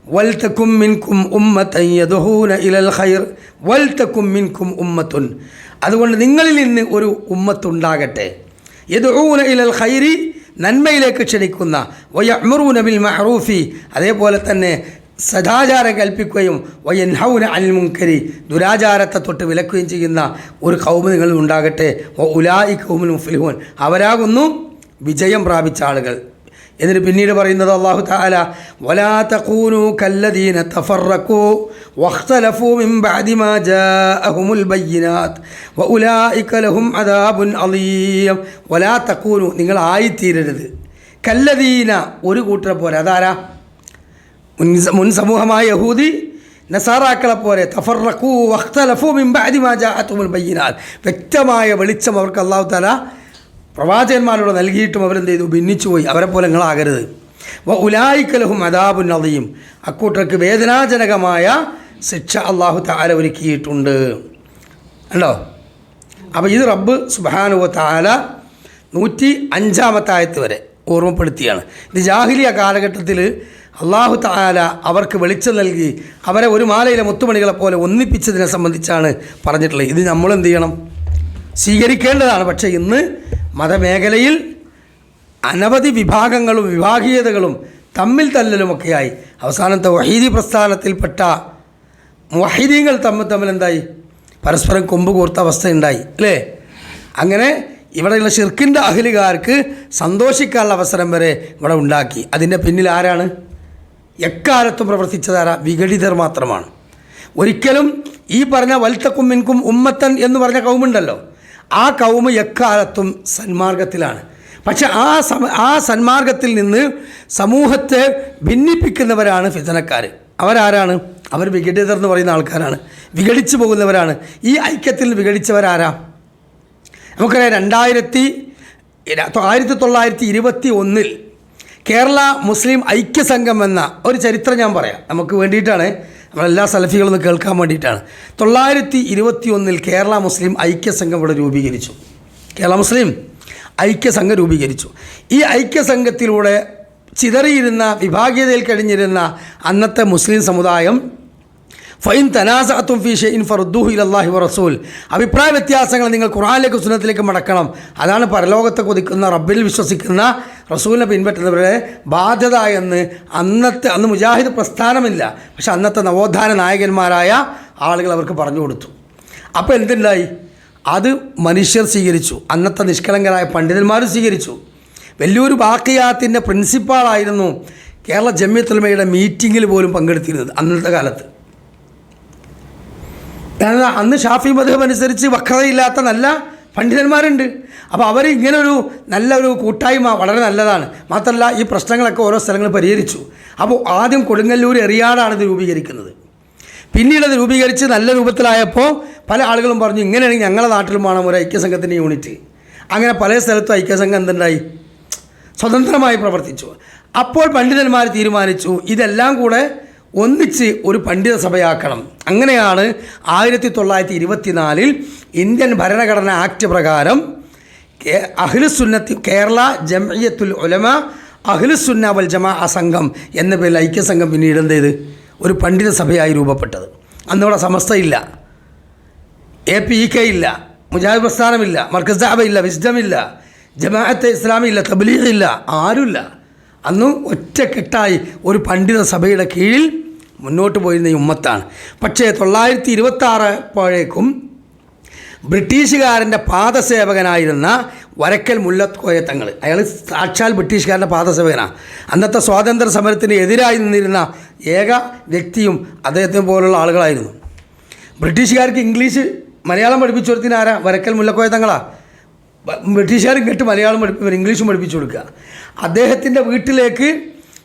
വൽതകും മിൻകും ഉമ്മത്തൻ യദ്ഊന ഇലൽ ഖൈർ വൽതകും മിൻകും ഉമ്മത്തുൻ. അതുകൊണ്ട് നിങ്ങളിൽ നിന്ന് ഒരു ഉമ്മത്തുണ്ടാകട്ടെ. യദ്ഊന ഇലൽ ഖൈരി, നന്മയിലേക്ക് ക്ഷണിക്കുന്ന, വയഅ്മുറൂന ബിൽ മഅറൂഫി, അതേപോലെ തന്നെ സദാചാരം കൽപ്പിക്കുകയും, വയൻഹൗന അനിൽ മുൻകരി, ദുരാചാരത്തെ തൊട്ട് വിലക്കുകയും ചെയ്യുന്ന ഒരു ഖൗമ് നിങ്ങളിൽ ഉണ്ടാകട്ടെ. വഉലായിക ഹുമുൽ മുഫ്ലിഹൂൻ, അവരാകുന്നു വിജയം പ്രാപിച്ച ആളുകൾ. എന്നിട്ട് പിന്നീട് പറയുന്നത് അല്ലാഹു തആല വലാ തകൂനു കല്ലദീന തഫറഖൂ വഖ്തലഫൂ മിൻ ബഅദി മാ ജാഅഹുമുൽ ബയ്യിനാത്ത് വഉലായിക ലഹും അദാബുൻ അളീം. വലാ തകൂനു, നിങ്ങൾ ആയിത്തീരരുത്, കല്ലദീന, ഒരു കൂട്ടരെ പോലെ. അതാരാ? മുൻ സമൂഹമായ യഹൂദി നസാറാക്കളെ പോലെ. തഫറഖൂ വഖ്തലഫൂ മിൻ ബഅദി മാ ജാഅതുൽ ബയ്യിനാത്ത്, വ്യക്തമായ വെളിച്ചം അവർക്ക് അല്ലാഹു തആല പ്രവാചകന്മാരോട് നൽകിയിട്ടും അവരെന്ത് ചെയ്തു? ഭിന്നിച്ചുപോയി. അവരെ പോലെ നിങ്ങളാകരുത്. വഉലായിക ലഹും അദാബുൻ അളീം, അക്കൂട്ടർക്ക് വേദനാജനകമായ ശിക്ഷ അല്ലാഹു തആല ഒരുക്കിയിട്ടുണ്ട്. ഉണ്ടോ? അപ്പോൾ ഇത് റബ്ബ് സുബ്ഹാനഹു വ തആല 105-ാമത്തെ ആയത്ത് വരെ ഓർമ്മപ്പെടുത്തിയാണ്. ഇത് ജാഹിലിയ കാലഘട്ടത്തിൽ അല്ലാഹു തആല അവർക്ക് വെളിച്ചം നൽകി അവരെ ഒരു മാലയിലെ മുത്തുമണികളെ പോലെ ഒന്നിപ്പിച്ചതിനെ സംബന്ധിച്ചാണ് പറഞ്ഞിട്ടുള്ളത്. ഇത് നമ്മളെന്ത് ചെയ്യണം? സ്വീകരിക്കേണ്ടതാണ്. പക്ഷേ ഇന്ന് മതമേഖലയിൽ അനവധി വിഭാഗങ്ങളും വിഭാഗീയതകളും തമ്മിൽ തല്ലലുമൊക്കെയായി അവസാനത്തെ വഹീദി പ്രസ്ഥാനത്തിൽപ്പെട്ട മുവഹിദീങ്ങൾ തമ്മിൽ എന്തായി? പരസ്പരം കൊമ്പ് കോർത്ത അവസ്ഥയുണ്ടായി, അല്ലേ? അങ്ങനെ ഇവിടെയുള്ള ഷിർക്കിൻ്റെ അഹ്ലുകാർക്ക് സന്തോഷിക്കാനുള്ള അവസരം വരെ ഇവിടെ ഉണ്ടാക്കി. അതിൻ്റെ പിന്നിൽ ആരാണ്? എക്കാലത്തും പ്രവർത്തിച്ചതാരാ? വിഘടിതർ മാത്രമാണ്. ഒരിക്കലും ഈ പറഞ്ഞ വൽതകും മിൻകും ഉമ്മത്തൻ എന്ന് പറഞ്ഞ കൗമുണ്ടല്ലോ, ആ കൗമ് എക്കാലത്തും സന്മാർഗത്തിലാണ്. പക്ഷെ ആ സന്മാർഗത്തിൽ നിന്ന് സമൂഹത്തെ ഭിന്നിപ്പിക്കുന്നവരാണ് ഫിത്നക്കാർ. അവരാരാണ്? അവർ വിഘടിതർ എന്ന് പറയുന്ന ആൾക്കാരാണ്, വിഘടിച്ചു പോകുന്നവരാണ്. ഈ ഐക്യത്തിൽ വിഘടിച്ചവരാരാ? നമുക്കറിയാം 1921 കേരള മുസ്ലിം ഐക്യസംഘം എന്ന ഒരു ചരിത്രം ഞാൻ പറയാം, നമുക്ക് വേണ്ടിയിട്ടാണ്, നമ്മളെല്ലാ സലഫികളൊന്നും കേൾക്കാൻ വേണ്ടിയിട്ടാണ്. 1921 കേരള മുസ്ലിം ഐക്യസംഘം ഇവിടെ രൂപീകരിച്ചു. കേരള മുസ്ലിം ഐക്യസംഘം രൂപീകരിച്ചു. ഈ ഐക്യസംഘത്തിലൂടെ ചിതറിയിരുന്ന, വിഭാഗീയതയിൽ കഴിഞ്ഞിരുന്ന അന്നത്തെ മുസ്ലിം സമുദായം ഫൈൻ തനാസഅതും ഫീ ഷൈഇൻ ഫറുദ്ദൂഹു ഇലല്ലാഹി വറസൂൽ, അഭിപ്രായ വ്യത്യാസങ്ങൾ നിങ്ങൾ ഖുർആനിലേക്ക് സുന്നത്തിലേക്ക് മടക്കണം. അതാണ് പരലോകത്തെ കൊതിക്കുന്ന, റബ്ബിൽ വിശ്വസിക്കുന്ന, റസൂലിനെ പിൻപറ്റുന്നവരുടെ ബാധ്യത എന്ന് അന്ന് മുജാഹിദ് പ്രസ്ഥാനമില്ല, പക്ഷെ അന്നത്തെ നവോത്ഥാന നായകന്മാരായ ആളുകൾ അവർക്ക് പറഞ്ഞു കൊടുത്തു. അപ്പോൾ എന്തുണ്ടായി? അത് മനുഷ്യർ സ്വീകരിച്ചു, അന്നത്തെ നിഷ്കളങ്കരായ പണ്ഡിതന്മാർ സ്വീകരിച്ചു. വലിയൊരു ബാക്കിയാത്തിൻ്റെ പ്രിൻസിപ്പാളായിരുന്നു കേരള ജമിയത്തുൽ ഉലമയുടെ മീറ്റിങ്ങിൽ പോലും പങ്കെടുത്തിരുന്നത് അന്നത്തെ കാലത്ത്. അന്ന് ഷാഫി മദ്ഹബ് അനുസരിച്ച് വക്രതയില്ലാത്ത നല്ല പണ്ഡിതന്മാരുണ്ട്. അപ്പോൾ അവർ ഇങ്ങനൊരു നല്ലൊരു കൂട്ടായ്മ വളരെ നല്ലതാണ്. മാത്രമല്ല ഈ പ്രശ്നങ്ങളൊക്കെ ഓരോ സ്ഥലങ്ങളിൽ പരിഹരിച്ചു. അപ്പോൾ ആദ്യം കൊടുങ്ങല്ലൂർ എറിയാടാണ് ഇത് രൂപീകരിക്കുന്നത്. പിന്നീട് അത് രൂപീകരിച്ച് നല്ല രൂപത്തിലായപ്പോൾ പല ആളുകളും പറഞ്ഞു ഇങ്ങനെയാണെങ്കിൽ ഞങ്ങളുടെ നാട്ടിലും വേണം ഒരു ഐക്യസംഘത്തിൻ്റെ യൂണിറ്റ്. അങ്ങനെ പല സ്ഥലത്തും ഐക്യസംഘം എന്തുണ്ടായി? സ്വതന്ത്രമായി പ്രവർത്തിച്ചു. അപ്പോൾ പണ്ഡിതന്മാർ തീരുമാനിച്ചു ഇതെല്ലാം കൂടെ ഒന്നിച്ച് ഒരു പണ്ഡിത സഭയാക്കണം. അങ്ങനെയാണ് 1924 ഇന്ത്യൻ ഭരണഘടന ആക്ട് പ്രകാരം അഹ്ലുസുന്നത്തി കേരള ജംഇയ്യത്തുൽ ഉലമ അഹ്ലുസുന്ന വൽ ജമാഅ സംഘം എന്ന പേരിൽ ഐക്യസംഘം പിന്നീട് എന്ത് ചെയ്ത് ഒരു പണ്ഡിത സഭയായി രൂപപ്പെട്ടത്. അന്നിവിടെ സമസ്തയില്ല, APEK ഇല്ല, മുജാഹിദ് പ്രസ്ഥാനമില്ല, മർക്കസ് ദഅവ ഇല്ല, വിസ്ഡമില്ല, ജമാഅത്തെ ഇസ്ലാമി ഇല്ല, തബ്ലീഗ് ഇല്ല, ആരുമില്ല. അന്ന് ഒറ്റക്കെട്ടായി ഒരു പണ്ഡിത സഭയുടെ കീഴിൽ മുന്നോട്ട് പോയിരുന്ന ഈ ഉമ്മത്താണ്. പക്ഷേ 1926 പോഴേക്കും ബ്രിട്ടീഷുകാരൻ്റെ പാദസേവകനായിരുന്ന വരക്കൽ മുല്ലക്കോയ തങ്ങൾ, അയാൾ സാക്ഷാൽ ബ്രിട്ടീഷുകാരൻ്റെ പാദസേവകനാണ്. അന്നത്തെ സ്വാതന്ത്ര്യ സമരത്തിന് എതിരായി നിന്നിരുന്ന ഏക വ്യക്തിയും അദ്ദേഹത്തെ പോലുള്ള ആളുകളായിരുന്നു. ബ്രിട്ടീഷുകാർക്ക് മലയാളം പഠിപ്പിച്ചു കൊടുത്തിന് ആരാ? വരക്കൽ മുല്ലക്കോയ തങ്ങളാ. ബ്രിട്ടീഷുകാർ ഇങ്ങോട്ട് മലയാളം ഇംഗ്ലീഷും പഠിപ്പിച്ചു കൊടുക്കുക. അദ്ദേഹത്തിൻ്റെ വീട്ടിലേക്ക്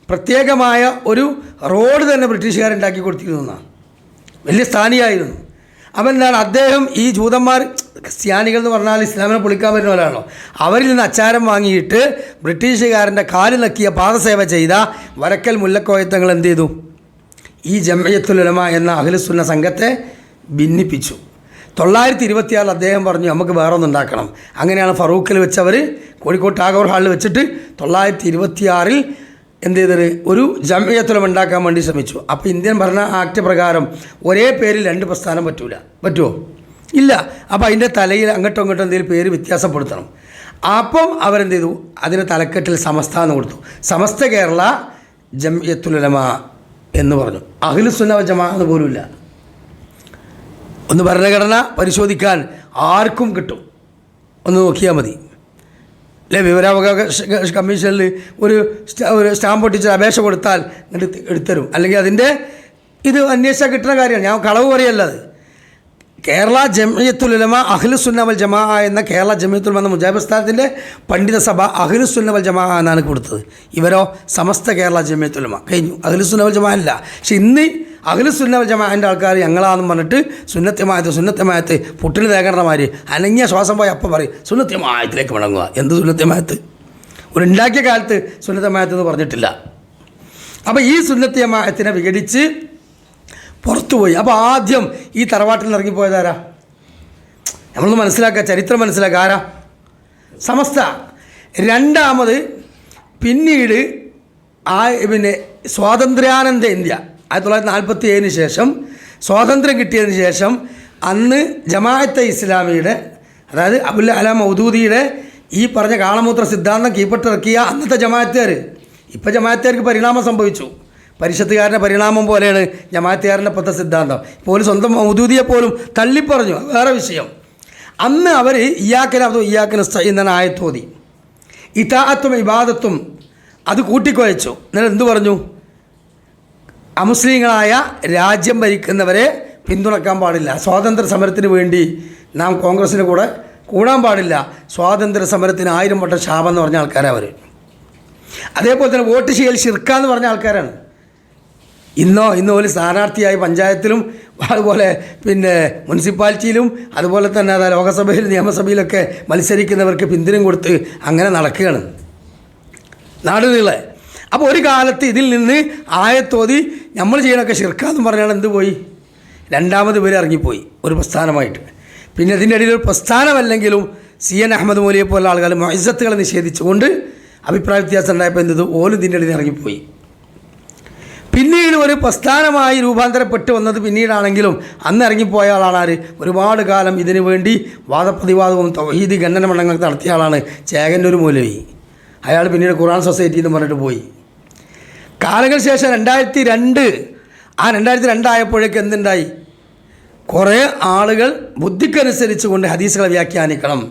പ്രത്യേകമായ ഒരു റോഡ് തന്നെ ബ്രിട്ടീഷുകാരുണ്ടാക്കി കൊടുത്തിരുന്നതാണ്. വലിയ സ്ഥാനിയായിരുന്നു. അപ്പം എന്താണ്, അദ്ദേഹം ഈ ജൂതന്മാർ ക്രിസ്ത്യാനികൾ എന്ന് പറഞ്ഞാൽ ഇസ്ലാമിനെ പൊളിക്കാൻ വരുന്നവരാണല്ലോ, അവരിൽ നിന്ന് അച്ചാരം വാങ്ങിയിട്ട് ബ്രിട്ടീഷുകാരൻ്റെ കാല് നക്കിയ പാദസേവ ചെയ്ത വരക്കൽ മുല്ലക്കോയത്തങ്ങൾ എന്ത് ചെയ്തു? ഈ ജംഇയ്യത്തുൽ ഉലമ എന്ന അഹ്ലുസുന്ന സംഘത്തെ ഭിന്നിപ്പിച്ചു. 1926 അദ്ദേഹം പറഞ്ഞു നമുക്ക് വേറെ ഒന്നുണ്ടാക്കണം. അങ്ങനെയാണ് ഫറൂഖിൽ വെച്ചവർ കോഴിക്കോട് ടാഗോർ ഹാളിൽ വെച്ചിട്ട് 1926 എന്ത് ചെയ്തത്? ഒരു ജംഇയ്യത്തുൽ ഉലമ ഉണ്ടാക്കാൻ വേണ്ടി ശ്രമിച്ചു. അപ്പോൾ ഇന്ത്യൻ ഭരണ ആക്ട് പ്രകാരം ഒരേ പേരിൽ 2 പ്രസ്ഥാനം പറ്റുമോ? ഇല്ല. അപ്പോൾ അതിൻ്റെ തലയിൽ അങ്ങോട്ടും ഇങ്ങോട്ടും എന്തെങ്കിലും പേര് വ്യത്യാസപ്പെടുത്തണം. അപ്പം അവരെന്ത് ചെയ്തു? അതിന് തലക്കെട്ടിൽ സമസ്ത എന്ന് കൊടുത്തു. സമസ്ത കേരള ജംഇയ്യത്തുൽ ഉലമ എന്ന് പറഞ്ഞു. അഹ്ലുസുന്ന വൽ ജമാഅ എന്ന് പോലുമില്ല. ഒന്ന് ഭരണഘടന പരിശോധിക്കാൻ ആർക്കും കിട്ടും, ഒന്ന് നോക്കിയാൽ മതി അല്ലേ? വിവരാവകാശ കമ്മീഷനിൽ ഒരു സ്റ്റാമ്പ് ഒട്ടിച്ച് അപേക്ഷ കൊടുത്താൽ എടുത്തരും. അല്ലെങ്കിൽ അതിൻ്റെ ഇത് അന്വേഷിച്ചാൽ കിട്ടുന്ന കാര്യമാണ്. ഞാൻ കളവ് പറയല്ല. അത് കേരള ജംഇയ്യത്തുൽ ഉലമ അഹ്ലുസുന്ന വൽ ജമാഅ എന്ന കേരള ജംഇയ്യത്തുൽ ഉലമ എന്ന മുജാഹിദ് പ്രസ്ഥാനത്തിൻ്റെ പണ്ഡിത സഭ അഹ്ലുസുന്ന വൽ ജമാഅ എന്നാണ് കൊടുത്തത്. ഇവരോ സമസ്ത കേരള ജംഇയ്യത്തുൽ ഉലമ. കഴിഞ്ഞു. അഹ്ലുസുന്ന വൽ ജമാഅ അല്ല. പക്ഷെ ഇന്ന് അഹ്ലുസുന്ന വൽ ജമാഅൻ്റെ ആൾക്കാർ ഞങ്ങളാണെന്ന് പറഞ്ഞിട്ട് സുന്നത്തമായത്ത് പുട്ടിന് തേങ്ങണമാര് അനങ്ങിയ ശ്വാസം പോയി അപ്പം പറയും സുന്നത്തമായത്തിലേക്ക് മടങ്ങുക. എന്ത് സുന്നത്തമായത്ത്? ഒരു ഉണ്ടാക്കിയ കാലത്ത് സുന്നത്തമായത്ത് എന്ന് പറഞ്ഞിട്ടില്ല. അപ്പോൾ ഈ സുന്നത്തമായത്തിനെ വിഘടിച്ച് പുറത്തുപോയി. അപ്പോൾ ആദ്യം ഈ തറവാട്ടിൽ നിന്ന് ഇറങ്ങിപ്പോയതാരാ? നമ്മളൊന്ന് മനസ്സിലാക്കുക, ചരിത്രം മനസ്സിലാക്കുക. ആരാ? സമസ്ത. രണ്ടാമത് പിന്നീട് സ്വാതന്ത്ര്യാനന്ത ഇന്ത്യ 1947 ശേഷം സ്വാതന്ത്ര്യം കിട്ടിയതിന് ശേഷം അന്ന് ജമാഅത്തെ ഇസ്ലാമിയുടെ, അതായത് അബുൽ അലാ മൗദൂദിയുടെ ഈ പറഞ്ഞ കാളമൂത്ര സിദ്ധാന്തം കീഴ്പ്പെട്ടിറക്കിയ അന്നത്തെ ജമാഅത്തുകാർ, ഇപ്പോൾ ജമാഅത്തുകാർക്ക് പരിണാമം സംഭവിച്ചു. പരിഷത്തുകാരൻ്റെ പരിണാമം പോലെയാണ് ജമാഅത്തുകാരൻ്റെ ഇപ്പോഴത്തെ സിദ്ധാന്തം. ഇപ്പോൾ സ്വന്തം മൗദൂദിയെ പോലും തള്ളിപ്പറഞ്ഞു. വേറെ വിഷയം. അന്ന് അവർ ഇയ്യാക നസ്തഈൻ എന്ന ആയത്തോതി ഇതാഅത്തും ഇബാദത്തും അത് കൂട്ടിക്കുഴച്ചു. എന്നാൽ എന്തു പറഞ്ഞു? അമുസ്ലിങ്ങളായ രാജ്യം ഭരിക്കുന്നവരെ പിന്തുണക്കാൻ പാടില്ല, സ്വാതന്ത്ര്യ സമരത്തിന് വേണ്ടി നാം കോൺഗ്രസിന് കൂടെ കൂടാൻ പാടില്ല, സ്വാതന്ത്ര്യ സമരത്തിന് 1000 വട്ടം ശാപം എന്ന് പറഞ്ഞ ആൾക്കാരാണ് അവർ. അതേപോലെ തന്നെ വോട്ട് ചെയ്യൽ ശിർക്കാന്ന് പറഞ്ഞ ആൾക്കാരാണ്. ഇന്ന് ഒരു സ്ഥാനാർത്ഥിയായി പഞ്ചായത്തിലും അതുപോലെ മുനിസിപ്പാലിറ്റിയിലും അതുപോലെ തന്നെ ലോകസഭയിലും നിയമസഭയിലൊക്കെ മത്സരിക്കുന്നവർക്ക് പിന്തുണ കൊടുത്ത് അങ്ങനെ നടക്കുകയാണ് നാടുകളെ. അപ്പോൾ ഒരു കാലത്ത് ഇതിൽ നിന്ന് ആയത്തോതി നമ്മൾ ചെയ്യണമൊക്കെ ശിർക്കാന്ന് പറഞ്ഞാൽ എന്ത് പോയി? രണ്ടാമത് പേര് ഇറങ്ങിപ്പോയി ഒരു പ്രസ്ഥാനമായിട്ട്. പിന്നെ ഇതിൻ്റെ ഇടയിൽ ഒരു പ്രസ്ഥാനമല്ലെങ്കിലും CN അഹമ്മദ് മൗലവിയെ പോലുള്ള ആളുകൾ മുഅസ്സത്തുകളെ നിഷേധിച്ചുകൊണ്ട് അഭിപ്രായ വ്യത്യാസം ഉണ്ടായപ്പോൾ എന്ത് ചെയ്തു? ഓലും ഇതിൻ്റെ ഇടയിൽ ഇറങ്ങിപ്പോയി. പിന്നീട് ഒരു പ്രസ്ഥാനമായി രൂപാന്തരപ്പെട്ട് വന്നത് പിന്നീടാണെങ്കിലും അന്ന് ഇറങ്ങിപ്പോയ ആളാണ് ആര്? ഒരുപാട് കാലം ഇതിനു വേണ്ടി വാദപ്രതിവാദവും തൗഹീദ് ഖണ്ഡന മണ്ഡലങ്ങൾ നടത്തിയ ആളാണ് ചേകന്നൂർ മൗലവി. അയാൾ പിന്നീട് ഖുർആൻ സൊസൈറ്റി എന്ന് പറഞ്ഞിട്ട് പോയി. കാലങ്ങൾക്ക് ശേഷം 2002 ആയപ്പോഴേക്ക് എന്തുണ്ടായി? കുറേ ആളുകൾ ബുദ്ധിക്കനുസരിച്ച് കൊണ്ട് ഹദീസുകളെ വ്യാഖ്യാനിക്കണം.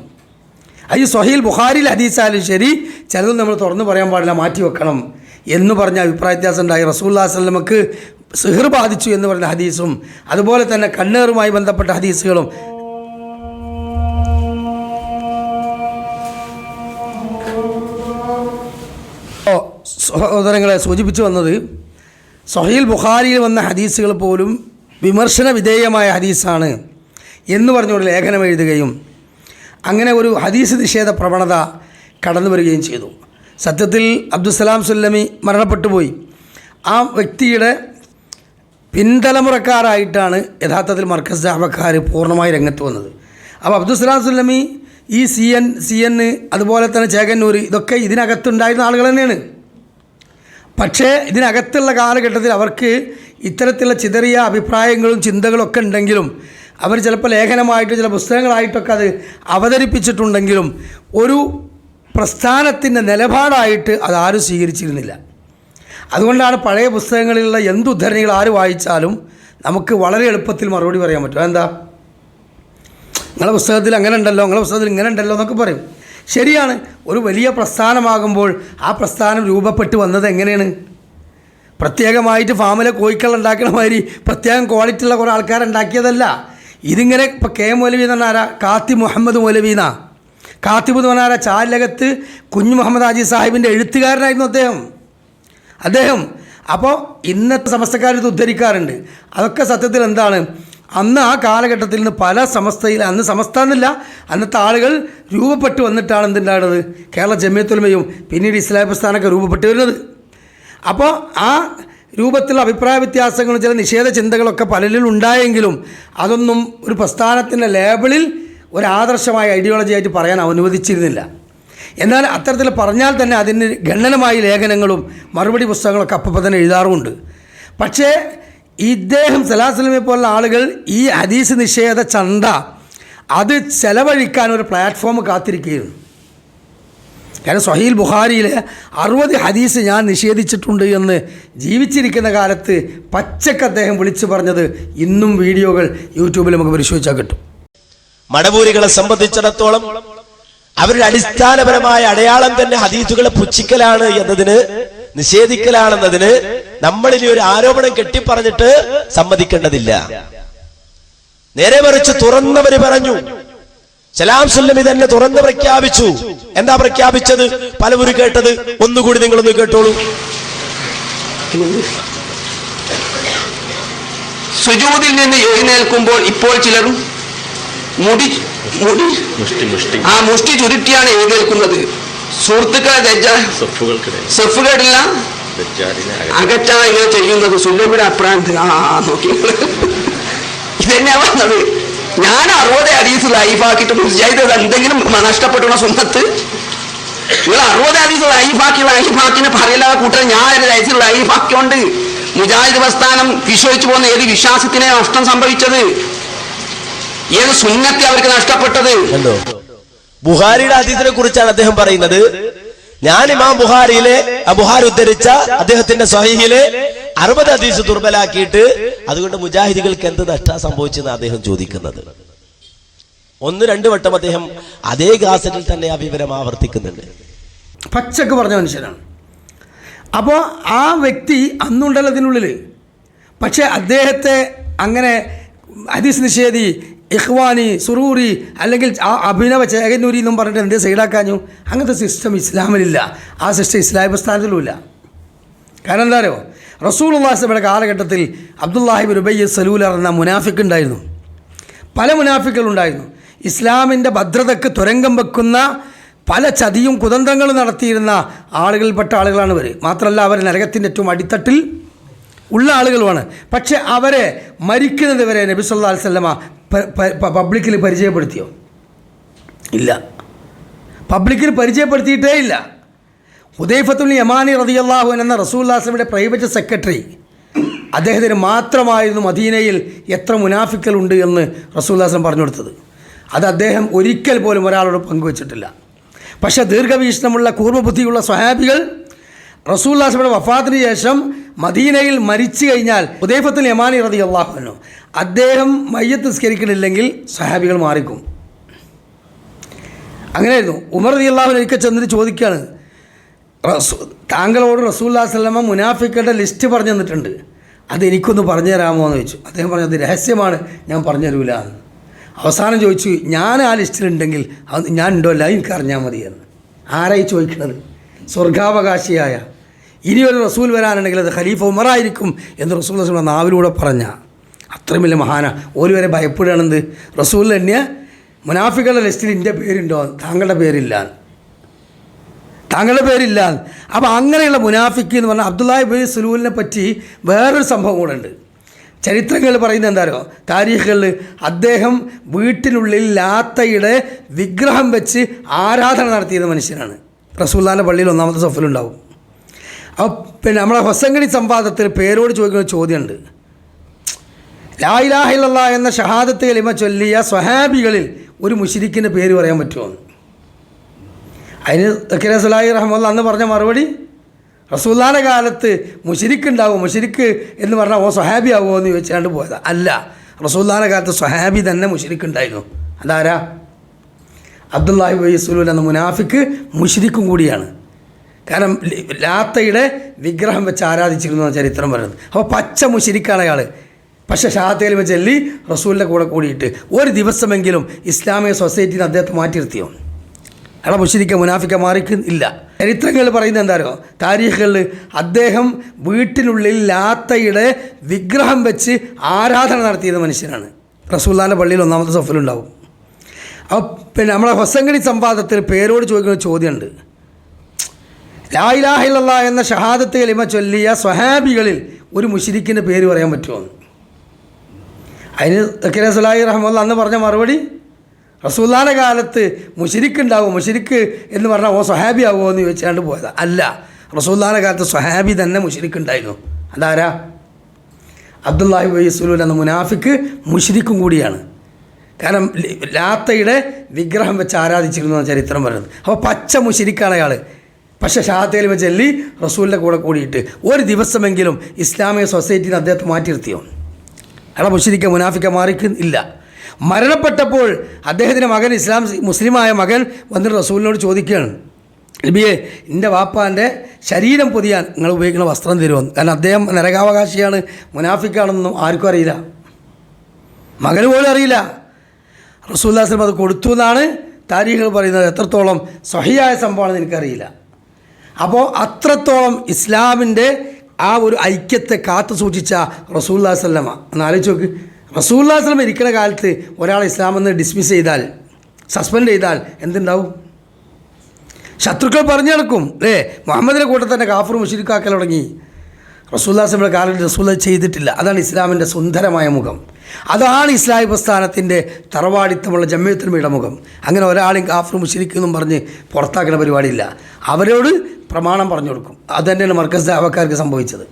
അത് സ്വഹീൽ ബുഖാരിയിൽ ഹദീസായാലും ശരി, ചിലതും നമ്മൾ തുറന്നു പറയാൻ പാടില്ല, മാറ്റി വെക്കണം എന്ന് പറഞ്ഞ അഭിപ്രായ വ്യത്യാസം ഉണ്ടായി. റസൂലുള്ളാഹി സ്വല്ലല്ലാഹു അലൈഹി വസല്ലമക്ക് സിഹ്ർ ബാധിച്ചു എന്ന് പറഞ്ഞ ഹദീസും അതുപോലെ തന്നെ കണ്ണേറുമായി ബന്ധപ്പെട്ട ഹദീസുകളും സഹോദരങ്ങളെ സൂചിപ്പിച്ചു വന്നത്, സ്വഹീൽ ബുഖാരിയിൽ വന്ന ഹദീസുകൾ പോലും വിമർശന വിധേയമായ ഹദീസാണ് എന്ന് പറഞ്ഞുകൊണ്ട് ലേഖനം എഴുതുകയും അങ്ങനെ ഒരു ഹദീസ് നിഷേധ പ്രവണത കടന്നു വരികയും ചെയ്തു. സത്യത്തിൽ അബ്ദുസ്സലാം സുല്ലമി മരണപ്പെട്ടു പോയി. ആ വ്യക്തിയുടെ പിൻതലമുറക്കാരായിട്ടാണ് യഥാർത്ഥത്തിൽ മർക്കസ് ദഅവക്കാർ പൂർണ്ണമായി രംഗത്ത് വന്നത്. അപ്പോൾ അബ്ദുസ്സലാം സുല്ലമി, ഈ സി എൻ അതുപോലെ തന്നെ ചേകന്നൂർ, ഇതൊക്കെ ഇതിനകത്തുണ്ടായിരുന്ന ആളുകൾ തന്നെയാണ്. പക്ഷേ ഇതിനകത്തുള്ള കാലഘട്ടത്തിൽ അവർക്ക് ഇത്തരത്തിലുള്ള ചിതറിയ അഭിപ്രായങ്ങളും ചിന്തകളും ഒക്കെ ഉണ്ടെങ്കിലും അവർ ചിലപ്പോൾ ലേഖനമായിട്ട് ചില പുസ്തകങ്ങളായിട്ടൊക്കെ അത് അവതരിപ്പിച്ചിട്ടുണ്ടെങ്കിലും ഒരു പ്രസ്ഥാനത്തിൻ്റെ നിലപാടായിട്ട് അതാരും സ്വീകരിച്ചിരുന്നില്ല. അതുകൊണ്ടാണ് പഴയ പുസ്തകങ്ങളിലുള്ള എന്തുദ്ധരണികൾ ആര് വായിച്ചാലും നമുക്ക് വളരെ എളുപ്പത്തിൽ മറുപടി പറയാൻ പറ്റും. എന്താ, നിങ്ങളുടെ പുസ്തകത്തിൽ അങ്ങനെ ഉണ്ടല്ലോ, നിങ്ങളുടെ പുസ്തകത്തിൽ ഇങ്ങനെ ഉണ്ടല്ലോ എന്നൊക്കെ പറയും. ശരിയാണ്. ഒരു വലിയ പ്രസ്ഥാനമാകുമ്പോൾ ആ പ്രസ്ഥാനം രൂപപ്പെട്ട് വന്നത് എങ്ങനെയാണ്? പ്രത്യേകമായിട്ട് ഫാമിലെ കോഴിക്കൾ ഉണ്ടാക്കുന്ന മാതിരി പ്രത്യേകം ക്വാളിറ്റി ഉള്ള കുറേ ആൾക്കാരുണ്ടാക്കിയതല്ല. ഇതിങ്ങനെ ഇപ്പോൾ കെ മൗലവി എന്ന് പറഞ്ഞാൽ കാത്തി മുഹമ്മദ് മൗലവീന, കാത്തിബ് എന്ന് പറഞ്ഞാൽ ചാലകത്ത് കുഞ്ഞു മുഹമ്മദ് ഹാജി സാഹിബിൻ്റെ എഴുത്തുകാരനായിരുന്നു അദ്ദേഹം. അപ്പോൾ ഇന്നത്തെ സമസ്തക്കാരിത് ഉദ്ധരിക്കാറുണ്ട്. അതൊക്കെ സത്യത്തിൽ എന്താണ്, അന്ന് ആ കാലഘട്ടത്തിൽ നിന്ന് പല സമസ്തയിൽ, അന്ന് സമസ്ത എന്നില്ല, അന്നത്തെ ആളുകൾ രൂപപ്പെട്ട് വന്നിട്ടാണ് എന്തുണ്ടാകുന്നത്, കേരള ജമിയത്തുലമയും പിന്നീട് ഇസ്ലാം പ്രസ്ഥാനമൊക്കെ രൂപപ്പെട്ട് വരുന്നത്. അപ്പോൾ ആ രൂപത്തിലുള്ള അഭിപ്രായ വ്യത്യാസങ്ങളും ചില നിഷേധ ചിന്തകളൊക്കെ പലരിലും ഉണ്ടായെങ്കിലും അതൊന്നും ഒരു പ്രസ്ഥാനത്തിൻ്റെ ലേബിളിൽ ഒരു ആദർശമായ ഐഡിയോളജി ആയിട്ട് പറയാൻ അനുവദിച്ചിരുന്നില്ല. എന്നാൽ അത്തരത്തിൽ പറഞ്ഞാൽ തന്നെ അതിന് ഗണനമായ ലേഖനങ്ങളും മറുപടി പുസ്തകങ്ങളൊക്കെ അപ്പം തന്നെ എഴുതാറുമുണ്ട്. പക്ഷേ ഇദ്ദേഹം സലാഹുലമെ പോലുള്ള ആളുകൾ ഈ ഹദീസ് നിഷേധ ചന്ത അത് ചെലവഴിക്കാൻ ഒരു പ്ലാറ്റ്ഫോം കാത്തിരിക്കുകയായിരുന്നു. കാരണം സ്വഹീൽ ബുഖാരിയിലെ 60 ഹദീസ് ഞാൻ നിഷേധിച്ചിട്ടുണ്ട് എന്ന് ജീവിച്ചിരിക്കുന്ന കാലത്ത് പച്ചക്ക് അദ്ദേഹം വിളിച്ചു പറഞ്ഞത് ഇന്നും വീഡിയോകൾ യൂട്യൂബിൽ നമുക്ക് പരിശോധിച്ചാൽ കിട്ടും. മടവൂരികളെ സംബന്ധിച്ചിടത്തോളം അവരുടെ അടിസ്ഥാനപരമായ അടയാളം തന്നെ ഹദീസുകളെ പുച്ഛിക്കലാണ് എന്നതിന്, നിഷേധിക്കലാണെന്നതിന് നമ്മളിനി ഒരു ആരോപണം കെട്ടിപ്പറഞ്ഞിട്ട് സമ്മതിക്കേണ്ടതില്ല. നേരെ മറിച്ച് തുറന്നവര് പറഞ്ഞു. സലാം സുല്ലമി തന്നെ തുറന്ന് പ്രഖ്യാപിച്ചു. എന്താ പ്രഖ്യാപിച്ചത്? പലവരും കേട്ടത് ഒന്നുകൂടി നിങ്ങളൊന്ന് കേട്ടോളൂ. സുജൂദിൽ നിന്ന് എഴുന്നേൽക്കുമ്പോൾ ഇപ്പോൾ ചിലരും മുഷ്ടി ചുരുട്ടിയാണ് എഴുന്നേൽക്കുന്നത്. സുഹൃത്തുക്കളെ സെഫുകളില്ല അകറ്റാണ് ഇങ്ങനെ ചെയ്യുന്നത്. സുല്ലമിയുടെ അഭിപ്രായം നോക്കി ഇതന്നെയാ വന്നത്. ഞാൻ 60 ഹദീസ് ലൈഫാക്കിയിട്ട് മുജാഹിദ് എന്തെങ്കിലും നഷ്ടപ്പെട്ടുള്ള സുന്നത്ത്, നിങ്ങൾ 60 ഹദീസ് ലൈഫാക്കിനെ പറയില്ലാതെ കൂട്ടം ഞാൻ ഒരു ഹദീസ് ലൈഫാക്കിയോണ്ട് മുജാഹിദ് പ്രസ്ഥാനം വിശ്വസിച്ചു പോകുന്ന ഏത് വിശ്വാസത്തിനെ നഷ്ടം സംഭവിച്ചത്, ഏത് സുന്നത്തെ അവർക്ക് നഷ്ടപ്പെട്ടത്? ബുഹാരിയുടെ ഹദീസിനെ കുറിച്ചാണ് അദ്ദേഹം പറയുന്നത്. ഞാൻ ഇമാം ബുഹാരി ഉദ്ധരിച്ച അദ്ദേഹത്തിന്റെ സ്വഹീഹിലെ 60 ഹദീസ് ദുർബലാക്കിയിട്ട് അതുകൊണ്ട് മുജാഹിദികൾക്ക് എന്ത് നഷ്ടം സംഭവിച്ചെന്ന് അദ്ദേഹം ചോദിക്കുന്നത്. 1-2 വട്ടം അദ്ദേഹം അതേ ഗാസറ്റിൽ തന്നെ ആ വിവരം ആവർത്തിക്കുന്നുണ്ട്. പച്ചക്ക് പറഞ്ഞ മനുഷ്യനാണ്. അപ്പോൾ ആ വ്യക്തി അന്നുണ്ടല്ലോ ഇതിനുള്ളിൽ. പക്ഷേ അദ്ദേഹത്തെ അങ്ങനെ ഹദീസ് നിഷേധി, ഇഖ്വാനി, സുറൂറി അല്ലെങ്കിൽ അഭിനവ ചേകന്നൂരി എന്നും പറഞ്ഞിട്ട് എന്തേ സൈഡാക്കാഞ്ഞു? അങ്ങനത്തെ സിസ്റ്റം ഇസ്ലാമിലില്ല. ആ സിസ്റ്റം ഇസ്ലാം പ്രസ്ഥാനത്തിലുമില്ല. കാരണം എന്താ അറിയോ, റസൂലുള്ളാഹി സ്വല്ലല്ലാഹു അലൈഹി കാലഘട്ടത്തിൽ അബ്ദുല്ലാഹി ഇബ്നു ഉബയ്യ് സലൂൽ എന്ന മുനാഫിക്ക് ഉണ്ടായിരുന്നു. പല മുനാഫിക്കുകളുണ്ടായിരുന്നു. ഇസ്ലാമിൻ്റെ ഭദ്രതയ്ക്ക് തുരങ്കം വെക്കുന്ന പല ചതിയും കുതന്ത്രങ്ങളും നടത്തിയിരുന്ന ആളുകളിൽപ്പെട്ട ആളുകളാണ് ഇവർ. മാത്രമല്ല അവർ നരകത്തിൻ്റെ ഏറ്റവും അടിത്തട്ടിൽ ഉള്ള ആളുകളുമാണ്. പക്ഷെ അവരെ മരിക്കുന്നത് വരെ നബി സല്ലല്ലാഹു അലൈഹി വസല്ലമ പബ്ലിക്കിൽ പരിചയപ്പെടുത്തിയോ? ഇല്ല, പബ്ലിക്കിൽ പരിചയപ്പെടുത്തിയിട്ടേ ഇല്ല. ഹുദൈഫത്തുൽ യമാനി റളിയല്ലാഹു അൻഹു എന്ന റസൂലുള്ളാഹി സ്വല്ലല്ലാഹു അലൈഹി വസല്ലമയുടെ പ്രൈവറ്റ് സെക്രട്ടറി, അദ്ദേഹത്തിന് മാത്രമായിരുന്നു മദീനയിൽ എത്ര മുനാഫിക്കലുണ്ട് എന്ന് റസൂലുള്ളാഹി സ്വല്ലല്ലാഹു അലൈഹി വസല്ലം പറഞ്ഞു കൊടുത്തത്. അത് അദ്ദേഹം ഒരിക്കൽ പോലും ഒരാളോട് പങ്കുവച്ചിട്ടില്ല. പക്ഷേ ദീർഘവീക്ഷണമുള്ള കൂർമ്മബുദ്ധിയുള്ള സ്വഹാബികൾ റസൂലുള്ളാഹി സ്വല്ലല്ലാഹു അലൈഹി വസല്ലം വഫാത്തിന് ശേഷം മദീനയിൽ മരിച്ചു കഴിഞ്ഞാൽ ഹുദൈഫത്തുൽ യമാനി റളിയല്ലാഹു അൻഹു അദ്ദേഹം മയ്യത്ത് നിസ്കരിക്കണില്ലെങ്കിൽ സ്വഹാബികൾ മാറിക്കും. അങ്ങനെയായിരുന്നു. ഉമർ റളിയല്ലാഹു അൻഹു ഒരിക്കൽ ചെന്നിട്ട് ചോദിക്കുകയാണ്, താങ്കളോട് റസൂലുള്ളാഹി സ്വല്ലല്ലാഹു അലൈഹി വസല്ലം മുനാഫിക്കുകളുടെ ലിസ്റ്റ് പറഞ്ഞു തന്നിട്ടുണ്ട്, അതെനിക്കൊന്ന് പറഞ്ഞു തരാമോ എന്ന് ചോദിച്ചു. അദ്ദേഹം പറഞ്ഞു, അത് രഹസ്യമാണ്, ഞാൻ പറഞ്ഞു തരൂല എന്ന്. അവസാനം ചോദിച്ചു, ഞാൻ ആ ലിസ്റ്റിലുണ്ടെങ്കിൽ അത് ഞാൻ ഉണ്ടോ അല്ല എനിക്ക് അറിഞ്ഞാൽ മതിയെന്ന്. ആരായി ചോദിക്കുന്നത്? സ്വർഗാവകാശിയായ ഇനിയൊരു റസൂൽ വരാനുണ്ടെങ്കിൽ അത് ഖലീഫ ഉമറായിരിക്കും എന്ന് റസൂൽ സ്വല്ലല്ലാഹു നാവിലൂടെ പറഞ്ഞ അത്രയും വലിയ മഹാന. ഓല് വരെ ഭയപ്പെടുകയാണെന്ത്, റസൂൽ തന്നെ മുനാഫികളുടെ ലിസ്റ്റിൽ എൻ്റെ പേരുണ്ടോ? താങ്കളുടെ പേരില്ല. അപ്പോൾ അങ്ങനെയുള്ള മുനാഫിക്ക് എന്ന് പറഞ്ഞാൽ അബ്ദുല്ലാഹി ഇബ്നു സലൂലിനെ പറ്റി വേറൊരു സംഭവം കൂടെ ഉണ്ട്. ചരിത്രങ്ങൾ പറയുന്നത് എന്താണോ, താരീഖുകളിൽ അദ്ദേഹം വീട്ടിനുള്ളിൽ ലാത്തയുടെ വിഗ്രഹം വെച്ച് ആരാധന നടത്തിയത് മനുഷ്യനാണ്. റസൂലുള്ളാഹിന്റെ പള്ളിയിൽ ഒന്നാമത്തെ സഫിലുണ്ടാവും. അപ്പോൾ പിന്നെ നമ്മളെ ഹൊസങ്കടി സംവാദത്തിൽ പേരോട് ചോദിക്കുന്ന ചോദ്യമുണ്ട്. ലാ ഇലാഹ ഇല്ലല്ലാഹ് എന്ന ഷഹാദത്ത് കലിമ ചൊല്ലിയ സ്വഹാബികളിൽ ഒരു മുശ്രിക്കിൻ്റെ പേര് പറയാൻ പറ്റുമോ? അതിന് സക്കീർ സലാഹി റഹ്മത്തുള്ളാഹി അന്ന് പറഞ്ഞ മറുപടി, റസൂലുള്ളാഹിന്റെ കാലത്ത് മുശ്രിക്ക് ഉണ്ടാവും, മുശ്രിക്ക് എന്ന് പറഞ്ഞാൽ ഓ സ്വഹാബി ആവുമോ എന്ന് ചോദിച്ചാണ്ട് പോയതാ. അല്ല, റസൂലുള്ളാഹിന്റെ കാലത്ത് സ്വഹാബി തന്നെ മുശ്രിക്ക് ഉണ്ടായിരുന്നു. അതാരാ? അബ്ദുല്ലാഹി ഇബ്നു യസൂൽ എന്ന മുനാഫിക്ക് മുശ്രിക്കും കൂടിയാണ്. കാരണം ലാത്തയുടെ വിഗ്രഹം വെച്ച് ആരാധിച്ചിരുന്നു ചരിത്രം പറയുന്നത്. അപ്പോൾ പച്ച മുശ്രിക്കാണ് അയാൾ. പക്ഷേ ഷഹാദത്ത് കലിമ ചൊല്ലി റസൂലിൻ്റെ കൂടെ കൂടിയിട്ട് ഒരു ദിവസമെങ്കിലും ഇസ്ലാമിക സൊസൈറ്റിയിൽ അദ്ദേഹത്തെ മാറ്റി നിർത്തിയോ? അയാളെ മുശ്രിക്ക മുനാഫിക്ക മാറിക്കില്ല. ചരിത്രങ്ങൾ പറയുന്നത് എന്താണോ, താരീഖുകളിൽ അദ്ദേഹം വീട്ടിനുള്ളിൽ ലാത്തയുടെ വിഗ്രഹം വെച്ച് ആരാധന നടത്തിയത് മനുഷ്യനാണ്. റസൂലുള്ളാഹിന്റെ പള്ളിയിൽ ഒന്നാമത്തെ സഫിലുണ്ടാവും. അപ്പോൾ പിന്നെ നമ്മളെ ഹൊസങ്കടി സംവാദത്തിൽ പേരോട് ചോദിക്കുന്ന ചോദ്യമുണ്ട്. ലാ ഇലാഹ ഇല്ലല്ലാഹ് എന്ന ഷഹാദത്ത് കലിമ ചൊല്ലിയ സ്വഹാബികളിൽ ഒരു മുശ്രിക്കിൻ്റെ പേര് പറയാൻ പറ്റുമോ? അതിന് സക്കീർ സലാഹി റഹ്മത്തുള്ളാഹി അന്ന് പറഞ്ഞ മറുപടി, റസൂലുള്ളാഹിന്റെ കാലത്ത് മുശ്രിക്ക് ഉണ്ടാവും, മുശ്രിക്ക് എന്ന് പറഞ്ഞാൽ ഓ സ്വഹാബി ആവുമോ എന്ന് ചോദിച്ചാണ്ട് പോയതാ. അല്ല, റസൂലുള്ളാഹിന്റെ കാലത്ത് സ്വഹാബി തന്നെ മുശ്രിക്ക് ഉണ്ടായിരുന്നു. അതാരാ? അബ്ദുല്ലാഹി ഇബ്നു യസൂൽ എന്ന മുനാഫിക്ക് മുശ്രിക്കും കൂടിയാണ്. കാരണം ലാത്തയുടെ വിഗ്രഹം വെച്ച് ആരാധിച്ചിരുന്നു ചരിത്രം പറയുന്നത്. അപ്പോൾ പച്ച മുശ്രിക്കാണ് അയാൾ. പക്ഷേ ഷഹാദത്ത് കലിമ ചൊല്ലി റസൂലിൻ്റെ കൂടെ കൂടിയിട്ട് ഒരു ദിവസമെങ്കിലും ഇസ്ലാമിക സൊസൈറ്റിയിൽ അദ്ദേഹത്തെ മാറ്റി നിർത്തിയോ? അയാളെ മുശ്രിക്ക മുനാഫിക്ക മാറിക്കില്ല. മരണപ്പെട്ടപ്പോൾ അദ്ദേഹത്തിൻ്റെ മകൻ മുസ്ലിമായ മകൻ വന്നിട്ട് റസൂലിനോട് ചോദിക്കുകയാണ്, നബിയെ, എൻ്റെ വാപ്പാൻ്റെ ശരീരം പൊതിയാൻ നിങ്ങൾ ഉപയോഗിക്കുന്ന വസ്ത്രം തരുമെന്ന്. കാരണം അദ്ദേഹം നരകാവകാശിയാണ്, മുനാഫിക്കാണെന്നൊന്നും ആർക്കും അറിയില്ല, മകന് പോലും അറിയില്ല. റസൂലുള്ളാഹി സ്വല്ലല്ലാഹു അലൈഹി വസല്ലം അത് കൊടുത്തു എന്നാണ് താരീഖുകൾ പറയുന്നത്. എത്രത്തോളം സ്വഹിയായ സംഭവമാണെന്ന് എനിക്കറിയില്ല. അപ്പോൾ അത്രത്തോളം ഇസ്ലാമിൻ്റെ ആ ഒരു ഐക്യത്തെ കാത്തു സൂക്ഷിച്ച റസൂലുള്ളാഹി സ്വല്ലല്ലാഹു അലൈഹി വസല്ലം ഒന്ന് ആലോചിച്ച് നോക്ക്. റസൂലുള്ളാഹി സ്വല്ലല്ലാഹു അലൈഹി വസല്ലം ഇരിക്കുന്ന കാലത്ത് ഒരാൾ ഇസ്ലാമെന്ന് ഡിസ്മിസ് ചെയ്താൽ, സസ്പെൻഡ് ചെയ്താൽ എന്തുണ്ടാവും? ശത്രുക്കൾ പറഞ്ഞു നടക്കും അല്ലേ? മുഹമ്മദിൻ്റെ കൂട്ടത്തിൽ തന്നെ കാഫിർ മുശ്രിക്കാക്കൽ തുടങ്ങി. റസൂലുള്ളാഹി സ്വല്ലല്ലാഹു അലൈഹി വസല്ലം കാലത്ത് റസൂൽ ചെയ്തിട്ടില്ല. അതാണ് ഇസ്ലാമിൻ്റെ സുന്ദരമായ മുഖം. അതാണ് ഇസ്ലാഹി പ്രസ്ഥാനത്തിൻ്റെ തറവാടിത്തമുള്ള ജമിയത്തുൽ മുഖം. അങ്ങനെ ഒരാളെയും കാഫിർ മുശ്രിക്ക് എന്നും പറഞ്ഞ് പുറത്താക്കുന്ന പരിപാടിയില്ല. അവരോട് പ്രമാണം പറഞ്ഞു കൊടുക്കും. അതുതന്നെയാണ് മർക്കസ് ദഅവക്കാർക്ക് സംഭവിച്ചത്.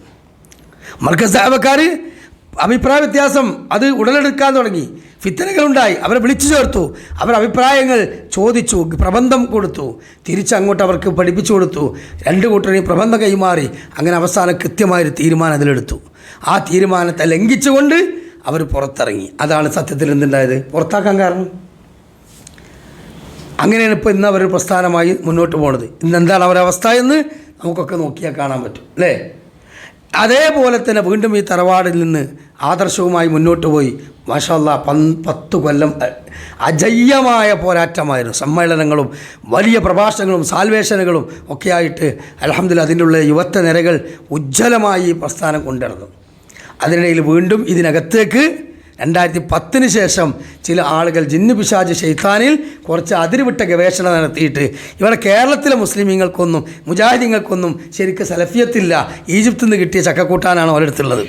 മർക്കസ് ദഅവക്കാർ അഭിപ്രായ വ്യത്യാസം അത് ഉടലെടുക്കാൻ തുടങ്ങി, ഫിത്തനകളുണ്ടായി, അവരെ വിളിച്ചു ചേർത്തു, അവർ അഭിപ്രായങ്ങൾ ചോദിച്ചു, പ്രബന്ധം കൊടുത്തു, തിരിച്ചങ്ങോട്ട് അവർക്ക് പഠിപ്പിച്ചു കൊടുത്തു, രണ്ട് കൂട്ടരെയും പ്രബന്ധം കൈമാറി. അങ്ങനെ അവസാനം കൃത്യമായൊരു തീരുമാനം അതിലെടുത്തു. ആ തീരുമാനത്തെ ലംഘിച്ചുകൊണ്ട് അവർ പുറത്തിറങ്ങി. അതാണ് സത്യത്തിൽ എന്തുണ്ടായത്, പുറത്താക്കാൻ കാരണം. അങ്ങനെയാണ് ഇപ്പോൾ ഇന്ന് അവർ പ്രസ്ഥാനമായി മുന്നോട്ട് പോകുന്നത്. ഇന്നെന്താണ് അവരുടെ അവസ്ഥ എന്ന് നമുക്കൊക്കെ നോക്കിയാൽ കാണാൻ പറ്റും അല്ലേ? അതേപോലെ തന്നെ വീണ്ടും ഈ തറവാടിൽ നിന്ന് ആദർശവുമായി മുന്നോട്ട് പോയി. മാഷാ അല്ലാഹ് 10 കൊല്ലം അജയ്യമായ പോരാട്ടമായിരുന്നു. സമ്മേളനങ്ങളും വലിയ പ്രഭാഷണങ്ങളും സാൽവേഷനുകളും ഒക്കെയായിട്ട് അൽഹംദുലില്ലാഹ് അതിൻ്റെ ഉള്ള യുവത്വ നിരകൾ ഉജ്ജ്വലമായി ഈ പ്രസ്ഥാനം കൊണ്ടുവരുന്നു. അതിനിടയിൽ വീണ്ടും ഇതിനകത്തേക്ക് 2010 ശേഷം ചില ആളുകൾ ജിന്ന് പിശാച് ശൈത്താനിൽ കുറച്ച് അതിരുവിട്ട ഗവേഷണം നടത്തിയിട്ട് ഇവിടെ കേരളത്തിലെ മുസ്ലിമീങ്ങൾക്കൊന്നും മുജാഹിദീങ്ങൾക്കൊന്നും ശരിക്കും സലഫിയത്തില്ല, ഈജിപ്തിൽ നിന്ന് കിട്ടിയ ചക്കക്കൂട്ടാനാണ് അവരെടുത്തുള്ളത്.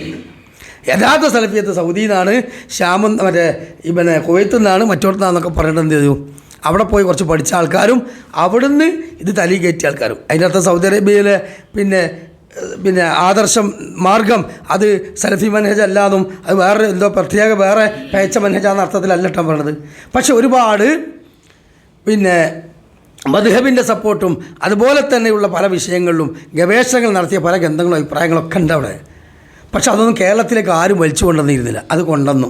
യഥാർത്ഥ സലഫിയത്ത് സൗദിയിൽ നിന്നാണ്, കുവൈത്തിൽ നിന്നാണ്, മറ്റോടത്തുനിന്നൊക്കെ പറഞ്ഞിട്ട് എന്ത് ചെയ്തു, അവിടെ പോയി കുറച്ച് പഠിച്ച ആൾക്കാരും അവിടുന്ന് ഇത് തലി കയറ്റിയ ആൾക്കാരും. അതിൻ്റെ അർത്ഥം സൗദി അറേബ്യയിലെ പിന്നെ ആദർശം മാർഗം അത് സലഫി മനഹജ് അല്ലാതും അത് വേറെ എന്തോ പ്രത്യേക വേറെ പേച്ച മനഹജാന്ന അർത്ഥത്തിലല്ല കേട്ടോ പറഞ്ഞത്. പക്ഷെ ഒരുപാട് മദ്ഹബിൻ്റെ സപ്പോർട്ടും അതുപോലെ തന്നെയുള്ള പല വിഷയങ്ങളിലും ഗവേഷണങ്ങൾ നടത്തിയ പല ഗ്രന്ഥങ്ങളും അഭിപ്രായങ്ങളൊക്കെ ഉണ്ട് അവിടെ. പക്ഷെ അതൊന്നും കേരളത്തിലേക്ക് ആരും വലിച്ചു കൊണ്ടുവന്നിരുന്നില്ല, അത് കൊണ്ടുവന്നു.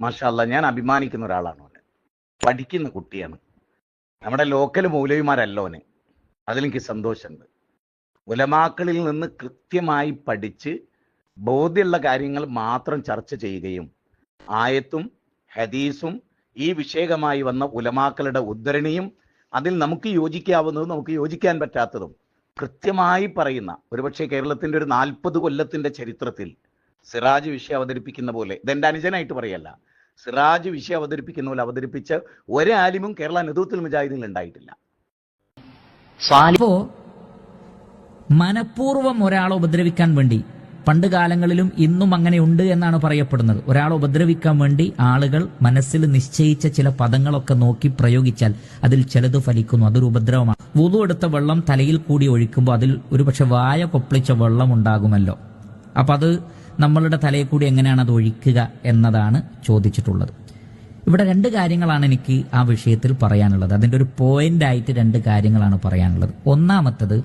മാഷാ അല്ലാഹ്, ഞാൻ അഭിമാനിക്കുന്ന ഒരാളാണ്. പഠിക്കുന്ന കുട്ടിയാണ്. നമ്മുടെ ലോക്കൽ മൗലവിമാരല്ലോന്, അതിലെനിക്ക് സന്തോഷമുണ്ട്. ഉലമാക്കളിൽ നിന്ന് കൃത്യമായി പഠിച്ച് ബോധ്യമുള്ള കാര്യങ്ങൾ മാത്രം ചർച്ച ചെയ്യുകയും ആയത്തും ഹദീസും ഈ വിഷയകമായി വന്ന ഉലമാക്കളുടെ ഉദ്ധരണിയും അതിൽ നമുക്ക് യോജിക്കാവുന്നതും നമുക്ക് യോജിക്കാൻ പറ്റാത്തതും കൃത്യമായി പറയുന്ന, ഒരുപക്ഷെ കേരളത്തിൻ്റെ ഒരു 40 കൊല്ലത്തിൻ്റെ ചരിത്രത്തിൽ സിറാജ് വിഷയം അവതരിപ്പിക്കുന്ന പോലെ, ഇതെൻ്റെ അനുജനായിട്ട് പറയല്ല, സിറാജ് വിഷയം അവതരിപ്പിക്കുന്ന പോലെ അവതരിപ്പിച്ച ഒരാലിമും കേരള നേതൃത്വത്തിൽ മുജാഹിദീൻ ഉണ്ടായിട്ടില്ല. മനഃപൂർവ്വം ഒരാളെ ഉപദ്രവിക്കാൻ വേണ്ടി പണ്ട് കാലങ്ങളിലും ഇന്നും അങ്ങനെയുണ്ട് എന്നാണ് പറയപ്പെടുന്നത്. ഒരാളെ ഉപദ്രവിക്കാൻ വേണ്ടി ആളുകൾ മനസ്സിൽ നിശ്ചയിച്ച ചില പദങ്ങളൊക്കെ നോക്കി പ്രയോഗിച്ചാൽ അതിൽ ചിലത് ഫലിക്കുന്നു. അതൊരു ഉപദ്രവമാണ്. വുളു എടുത്ത വെള്ളം തലയിൽ കൂടി ഒഴിക്കുമ്പോൾ അതിൽ ഒരുപക്ഷെ വായ കൊപ്പിളിച്ച വെള്ളം ഉണ്ടാകുമല്ലോ. അപ്പം അത് നമ്മളുടെ തലയിൽ കൂടി എങ്ങനെയാണ് അത് ഒഴിക്കുക എന്നതാണ് ചോദിച്ചിട്ടുള്ളത്. ഇവിടെ രണ്ട് കാര്യങ്ങളാണ് എനിക്ക് ആ വിഷയത്തിൽ പറയാനുള്ളത്. അതിൻ്റെ ഒരു പോയിന്റായിട്ട് രണ്ട് കാര്യങ്ങളാണ് പറയാനുള്ളത്. ഒന്നാമത്തത്,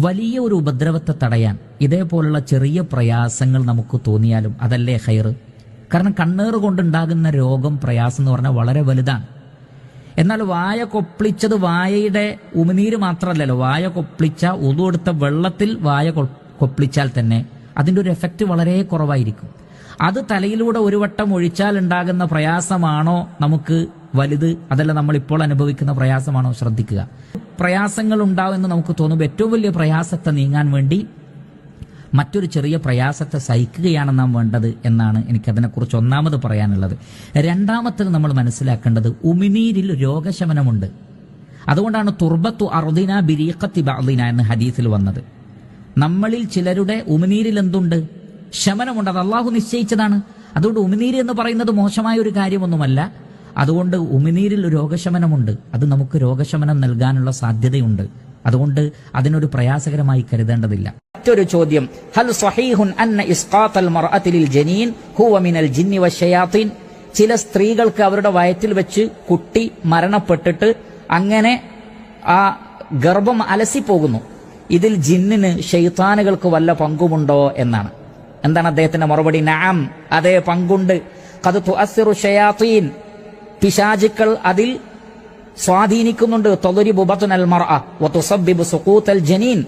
വലിയ ഒരു ഉപദ്രവത്തെ തടയാൻ ഇതേപോലുള്ള ചെറിയ പ്രയാസങ്ങൾ നമുക്ക് തോന്നിയാലും അതല്ലേ ഖൈറ്. കാരണം കണ്ണേറ് കൊണ്ടുണ്ടാകുന്ന രോഗം, പ്രയാസം എന്ന് പറഞ്ഞാൽ വളരെ വലുതാണ്. എന്നാൽ വായ കൊപ്പിളിച്ചത് വായയുടെ ഉമിനീര് മാത്രമല്ലല്ലോ. വായ കൊപ്പിളിച്ച ഉളു എടുത്ത വെള്ളത്തിൽ വായ കൊപ്പിളിച്ചാൽ തന്നെ അതിൻ്റെ ഒരു എഫക്റ്റ് വളരെ കുറവായിരിക്കും. അത് തലയിലൂടെ ഒരു വട്ടം ഒഴിച്ചാൽ ഉണ്ടാകുന്ന പ്രയാസമാണോ നമുക്ക് വലുത്, അതല്ല നമ്മളിപ്പോൾ അനുഭവിക്കുന്ന പ്രയാസമാണോ? ശ്രദ്ധിക്കുക. പ്രയാസങ്ങൾ ഉണ്ടാവുമെന്ന് നമുക്ക് തോന്നുമ്പോൾ ഏറ്റവും വലിയ പ്രയാസത്തെ നീങ്ങാൻ വേണ്ടി മറ്റൊരു ചെറിയ പ്രയാസത്തെ സഹിക്കുകയാണ് നാം വേണ്ടത് എന്നാണ് എനിക്കതിനെക്കുറിച്ച് ഒന്നാമത് പറയാനുള്ളത്. രണ്ടാമത്തത് നമ്മൾ മനസ്സിലാക്കേണ്ടത്, ഉമിനീരിൽ രോഗശമനമുണ്ട്. അതുകൊണ്ടാണ് തുർബത്തു അർദിന ബിരീഖത്തി ബഅദിന എന്ന് ഹദീസിൽ വന്നത്. നമ്മളിൽ ചിലരുടെ ഉമിനീരിൽ എന്തുണ്ട്? ശമനമുണ്ട്. അത് അള്ളാഹു നിശ്ചയിച്ചതാണ്. അതുകൊണ്ട് ഉമിനീര് എന്ന് പറയുന്നത് മോശമായ ഒരു കാര്യമൊന്നുമല്ല. അതുകൊണ്ട് ഉമിനീരിൽ രോഗശമനമുണ്ട്. അത് നമുക്ക് രോഗശമനം നൽകാനുള്ള സാധ്യതയുണ്ട്. അതുകൊണ്ട് അതിനൊരു പ്രയാസകരമായി കരുതേണ്ടതില്ല. മറ്റൊരു ചോദ്യം, ഹൽ സ്വഹീഹുൻ അന്ന ഇസ്ഖാത്തൽ മർഅതി ലിൽ ജനീൻ ഹുവ മിനൽ ജിന്നി വശയാത്തീൻ? ചില സ്ത്രീകൾക്ക് അവരുടെ വയറ്റിൽ വെച്ച് കുട്ടി മരണപ്പെട്ടിട്ട് അങ്ങനെ ആ ഗർഭം അലസിപ്പോകുന്നു. ഇതിൽ ജിന്നിന് ശൈത്താനുകൾക്ക് വല്ല പങ്കുമുണ്ടോ എന്നാണ്. എന്താണ് അദ്ദേഹത്തിന്റെ മറുപടി? നഅം, അതേ, പങ്കുണ്ട്. ഖദ് തുഅസ്സിറു ശയാത്തീൻ, പിശാചുക്കൾ അതിൽ സ്വാധീനിക്കുന്നുണ്ട്. തദ്രിബു ബത്നൽ മർഅ വതുസബ്ബിബു സുഖൂതൽ ജനീൻ,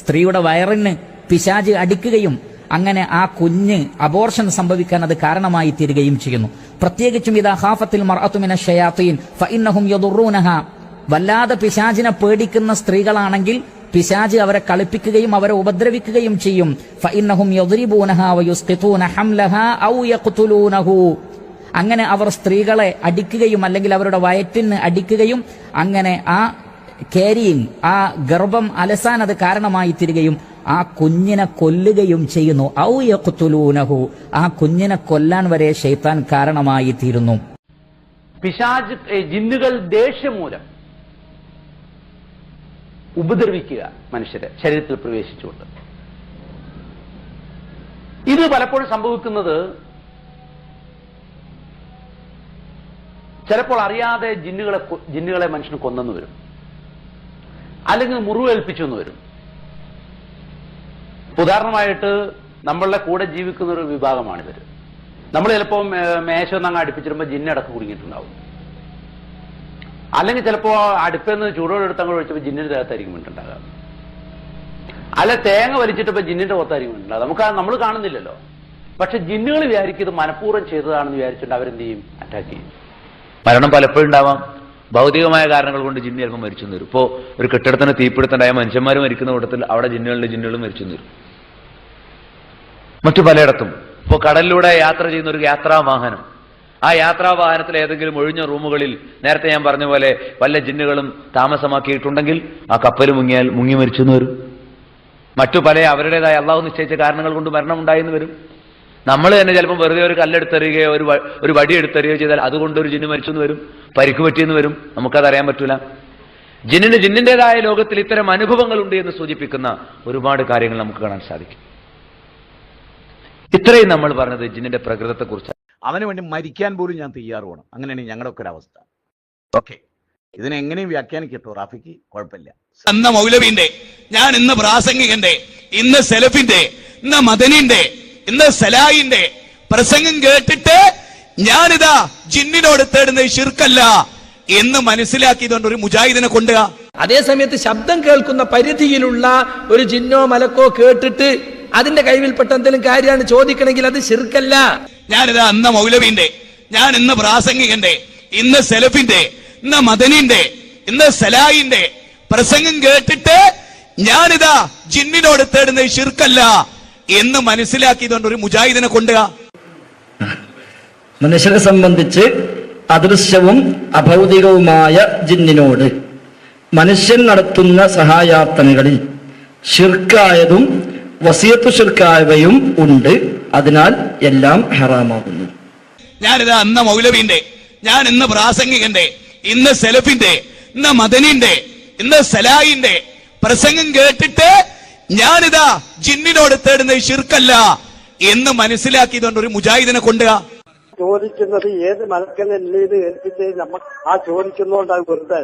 സ്ത്രീയുടെ വയറിന് പിശാച് അടിക്കുകയും അങ്ങനെ ആ കുഞ്ഞ് അബോർഷൻ സംഭവിക്കാൻ അത് കാരണമായി തീരുകയും ചെയ്യുന്നു. പ്രത്യേകിച്ചും ഇദാ ഖാഫത്തിൽ മർഅതു മിനശ് ശയാത്തീൻ ഫഇന്നഹും യദുറൂനഹ, വല്ലാതെ പിശാചിനെ പേടിക്കുന്ന സ്ത്രീകളാണെങ്കിൽ പിശാച് അവരെ കളിപ്പിക്കുകയും അവരെ ഉപദ്രവിക്കുകയും ചെയ്യും. ഫഇന്നഹും യദ്രിബൂനഹ വയുസ്ഖിതൂന ഹംലഹ ഔ യഖ്തുലൂനഹു, അങ്ങനെ അവർ സ്ത്രീകളെ അടിക്കുകയും അല്ലെങ്കിൽ അവരുടെ വയറ്റിന് അടിക്കുകയും അങ്ങനെ ആ ക്യാരിയിങ്, ആ ഗർഭം അലസാൻ അത് കാരണമായി തീരുകയും ആ കുഞ്ഞിനെ കൊല്ലുകയും ചെയ്യുന്നു. ഔ യഖ്തുലൂനഹു, ആ കുഞ്ഞിനെ കൊല്ലാൻ വരെ ശൈത്താൻ കാരണമായി തീരുന്നു. പിശാച്, ജിന്നുകൾ ദേഷ്യം മൂലം ഉപദ്രവിക്കുക മനുഷ്യരെ ശരീരത്തിൽ പ്രവേശിച്ചുകൊണ്ട്. ഇത് പലപ്പോഴും സംഭവിക്കുന്നത് ചിലപ്പോൾ അറിയാതെ ജിന്നുകളെ മനുഷ്യന് കൊന്നെന്ന് വരും, അല്ലെങ്കിൽ മുറിവേൽപ്പിച്ചു എന്ന് വരും. ഉദാഹരണമായിട്ട് നമ്മളുടെ കൂടെ ജീവിക്കുന്ന ഒരു വിഭാഗമാണിവർ. നമ്മൾ ചിലപ്പോൾ മേശൊന്നങ്ങ് അടുപ്പിച്ചിടുമ്പോൾ ജിന്നടക്ക് കുടുങ്ങിയിട്ടുണ്ടാവും. അല്ലെങ്കിൽ ചിലപ്പോൾ അടുപ്പെന്ന് ചൂടോടെ എടുത്തങ്ങോട്ട് ഒഴിച്ചപ്പോൾ ജിന്നിന്റെ ദേഹത്തായിരിക്കും വീണ്ടുണ്ടാകുക. അല്ലെ തേങ്ങ വലിച്ചിട്ടപ്പോൾ ജിന്നിന്റെ പുറത്തായിരിക്കും വീണ്ടുണ്ടാകുക. നമ്മൾ കാണുന്നില്ലല്ലോ. പക്ഷെ ജിന്നുകൾ വിചാരിക്കുന്നത് മനഃപൂർവ്വം ചെയ്തതാണെന്ന് വിചാരിച്ചിട്ട് അവരെന്ത് ചെയ്യും? അറ്റാക്ക് ചെയ്യും. മരണം പലപ്പോഴും ഉണ്ടാവാം. ഭൗതികമായ കാരണങ്ങൾ കൊണ്ട് ജിന്ന് ചിലപ്പോൾ മരിച്ചു വരും. ഇപ്പോൾ ഒരു കെട്ടിടത്തിന് തീപിടുത്തുണ്ടായ മനുഷ്യന്മാർ മരിക്കുന്ന കൂട്ടത്തിൽ അവിടെ ജിന്നുകളും മരിച്ചു വരും. മറ്റു പലയിടത്തും ഇപ്പോൾ കടലിലൂടെ യാത്ര ചെയ്യുന്ന ഒരു യാത്രാവാഹനം, ആ യാത്രാവാഹനത്തിൽ ഏതെങ്കിലും ഒഴിഞ്ഞ റൂമുകളിൽ നേരത്തെ ഞാൻ പറഞ്ഞ പോലെ വല്ല ജിന്നുകളും താമസമാക്കിയിട്ടുണ്ടെങ്കിൽ ആ കപ്പൽ മുങ്ങിയാൽ മുങ്ങി മരിച്ചു വരും. മറ്റു പല അവരുടേതായ അള്ളാഹു നിശ്ചയിച്ച കാരണങ്ങൾ കൊണ്ട് മരണം ഉണ്ടായെന്ന് വരും. നമ്മൾ തന്നെ ചിലപ്പോൾ വെറുതെ ഒരു കല്ലെടുത്തെറിയുകയോ ഒരു വടി എടുത്തെറിയുകയോ ചെയ്താൽ അതുകൊണ്ടൊരു ജിന്ന് മരിച്ചെന്ന് വരും, പരിക്ക് പറ്റിയെന്ന് വരും. നമുക്കതറിയാൻ പറ്റൂല. ജിന്നിൻ്റെതായ ലോകത്തിൽ ഇത്തരം അനുഭവങ്ങളുണ്ട് എന്ന് സൂചിപ്പിക്കുന്ന ഒരുപാട് കാര്യങ്ങൾ നമുക്ക് കാണാൻ സാധിക്കും. ഇത്രയും നമ്മൾ പറഞ്ഞത് ജിന്നിന്റെ പ്രകൃതത്തെക്കുറിച്ച്. അവന് വേണ്ടി മരിക്കാൻ പോലും ഞാൻ തയ്യാറുമാണ്. അങ്ങനെയാണ് ഞങ്ങളുടെ ഒക്കെ ഒരു അവസ്ഥ. ഓക്കെ, ഇതിനെങ്ങനെയും വ്യാഖ്യാനിക്കട്ടോ റാഫിക്ക്, കുഴപ്പമില്ല. അന്ന് മൗലവിന്റെ, ഞാൻ ഇന്ന് പ്രാസംഗികന്റെ, ഇന്ന് സെലഫിന്റെ, ഇന്ന് മദനിന്റെ, ഇന്ന് സലായിന്റെ പ്രസംഗം കേട്ടിട്ട് ഞാനിതാ ജിന്നിനോട് തേടുന്നത് ശിർക്കല്ല എന്ന് മനസ്സിലാക്കിയതുകൊണ്ട് ഒരു മുജാഹിദിനെ കൊണ്ടുക. അതേസമയത്ത് ശബ്ദം കേൾക്കുന്ന പരിധിയിലുള്ള ഒരു ജിന്നോ മലക്കോ കേട്ടിട്ട് അതിന്റെ കൈവിൽപ്പെട്ട എന്തെങ്കിലും കാര്യമാണ് ചോദിക്കണമെങ്കിൽ അത് ശിർക്കല്ല. ഞാനിതാ അന്ന് മൗലവിന്റെ, ഞാൻ ഇന്ന് പ്രാസംഗികന്റെ, ഇന്ന് സെലഫിന്റെ, ഇന്ന് മദനിന്റെ, ഇന്ന് സലായിന്റെ പ്രസംഗം കേട്ടിട്ട് ഞാനിതാ ജിന്നിനോട് തേടുന്നത് ശിർക്കല്ല എന്ന് മനസ്സിലാക്കിയതുകൊണ്ട് ഒരു മുജാഹിദിനെ കൊണ്ടുക. മനുഷ്യരെ സംബന്ധിച്ച് അദൃശ്യവും അഭൗതികവുമായ ജിന്നിനോട് മനുഷ്യൻ നടത്തുന്ന സഹായാർത്ഥനകളിൽ ശിർക്കായതും വസിയത്ത് ശിർക്കായവയും ഉണ്ട്. അതിനാൽ എല്ലാം ഹറാമാകുന്നു. ഞാനിതാ അന്ന് മൗലവിന്റെ, ഞാൻ ഇന്ന് പ്രാസംഗികന്റെ, ഇന്ന് സെലഫിന്റെ, ഇന്ന് മദനിന്റെ, ഇന്ന് സലായിന്റെ പ്രസംഗം കേട്ടിട്ട് ഞാനിതാ ജിന്നിനോട് തേടുന്നത് ശിർക്കല്ല എന്ന് മനസ്സിലാക്കിയതുകൊണ്ട് ഒരു മുജാഹിദിനെ കൊണ്ടുക. ചോദിക്കുന്നത് ഏത് മലക്കല്ലേ ഏൽപ്പിച്ച് നമ്മൾ ആ ചോദിക്കുന്നോണ്ട് അത് വെറുതെ.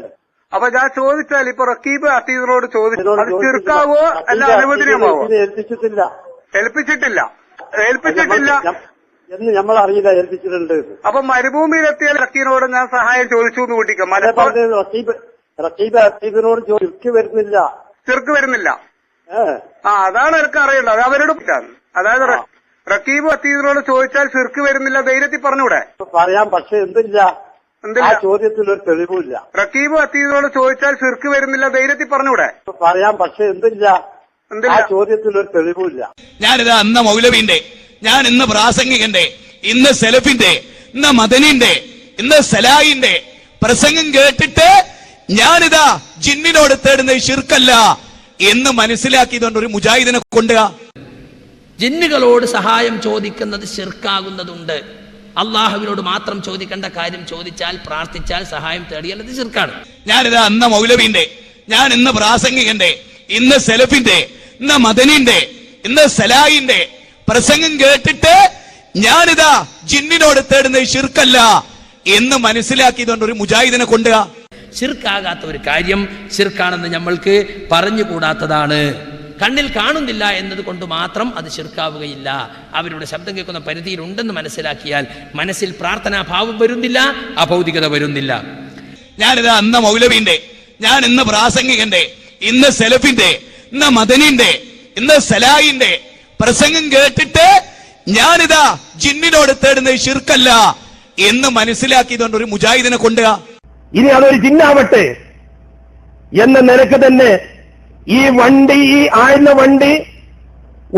അപ്പൊ ഞാൻ ചോദിച്ചാൽ ഇപ്പൊ റക്കീബ് അത്തീദിനോട് ചോദിച്ചാവോ അല്ല അനുവദനീയമാവോ? ഏൽപ്പിച്ചിട്ടില്ല എന്ന് നമ്മൾ അറിയില്ല ഏൽപ്പിച്ചിട്ടുണ്ട്. അപ്പൊ മരുഭൂമിയിലെത്തിയ റക്കീനോട് ഞാൻ സഹായം ചോദിച്ചു എന്ന് കൂട്ടിക്കാം. റക്കീബ് അത്തീദിനോട് ചെറുക്ക് വരുന്നില്ല. അതാണ് എനിക്ക് അറിയേണ്ടത്. അത് അവരോട് അതായത് റക്കീബ് അത്തീദിനോട് ചോദിച്ചാൽ ചെറുക്ക് വരുന്നില്ല ധൈര്യത്തിൽ പറഞ്ഞൂടെ? പറയാം, പക്ഷെ എന്തില്ല, ചോദ്യത്തിൽ ഒരു തെളിവില്ല. റക്കീബ് അത്തീദിനോട് ചോദിച്ചാൽ ചെറുക്ക് വരുന്നില്ല ധൈര്യത്തിൽ പറഞ്ഞൂടെ? പറയാം, പക്ഷെ എന്തില്ല, ചോദ്യത്തിൽ ഒരു തെളിവില്ല. ഞാനിതാ അന്ന് മൗലവിന്റെ, ഞാൻ ഇന്ന് പ്രാസംഗികന്റെ, ഇന്ന് സെലഫിന്റെ, ഇന്ന് മദനിന്റെ, ഇന്ന് സലായിന്റെ പ്രസംഗം കേട്ടിട്ട് ഞാനിതാ ജിന്നിനോട് തേടുന്നത് ശിർക്കല്ല എന്ന് മനസ്സിലാക്കിയതുകൊണ്ട് ഒരു മുജാഹിദിനെ കൊണ്ടുക. ജിന്നുകളോട് സഹായം ചോദിക്കുന്നത് ശിർക്കാകുന്നതുണ്ട്. അള്ളാഹുവിനോട് മാത്രം ചോദിക്കേണ്ട കാര്യം ചോദിച്ചാൽ, പ്രാർത്ഥിച്ചാൽ, സഹായം തേടിയാൽ അത് ശിർക്കാണ്. ഞാനിതാ അന്ന് മൗലവിന്റെ, ഞാൻ ഇന്ന് പ്രാസംഗികന്റെ, ഇന്ന് സെലഫിന്റെ, ഇന്ന് മദനിന്റെ, ഇന്ന് സലായിന്റെ പ്രസംഗം കേട്ടിട്ട് ഞാനിതാ ജിന്നിനോട് തേടുന്നത് ശിർക്കല്ല എന്ന് മനസ്സിലാക്കിയതുകൊണ്ട് ഒരു മുജാഹിദിനെ കൊണ്ടുക. ശിർക്കാകാത്ത ഒരു കാര്യം ശിർക്കാണെന്ന് നമ്മൾക്ക് പറഞ്ഞുകൂടാത്തതാണ്. കണ്ണിൽ കാണുന്നില്ല എന്നത് കൊണ്ട് മാത്രം അത് ശിർക്കാവുകയില്ല. അവരുടെ ശബ്ദം കേൾക്കുന്ന പരിധിയിലുണ്ടെന്ന് മനസ്സിലാക്കിയാൽ മനസ്സിൽ പ്രാർത്ഥനാഭാവം വരുന്നില്ല, അഭൗതികത വരുന്നില്ല. ഞാനിതാ അന്ന് മൗലവിന്റെ, ഞാൻ ഇന്ന് പ്രാസംഗികന്റെ, ഇന്ന് സെലഫിന്റെ, ഇന്ന് മദനിന്റെ, ഇന്ന് സലായിന്റെ പ്രസംഗം കേട്ടിട്ട് ഞാനിതാ ജിന്നിനോട് തേടുന്നത് ശിർക്കല്ല എന്ന് മനസ്സിലാക്കിയതുകൊണ്ട് ഒരു മുജാഹിദിനെ കൊണ്ടുക. ഇനി അതൊരു ജിന്നാവട്ടെ എന്ന നിലക്ക് തന്നെ ഈ വണ്ടി, ഈ ആഴ്ന്ന വണ്ടി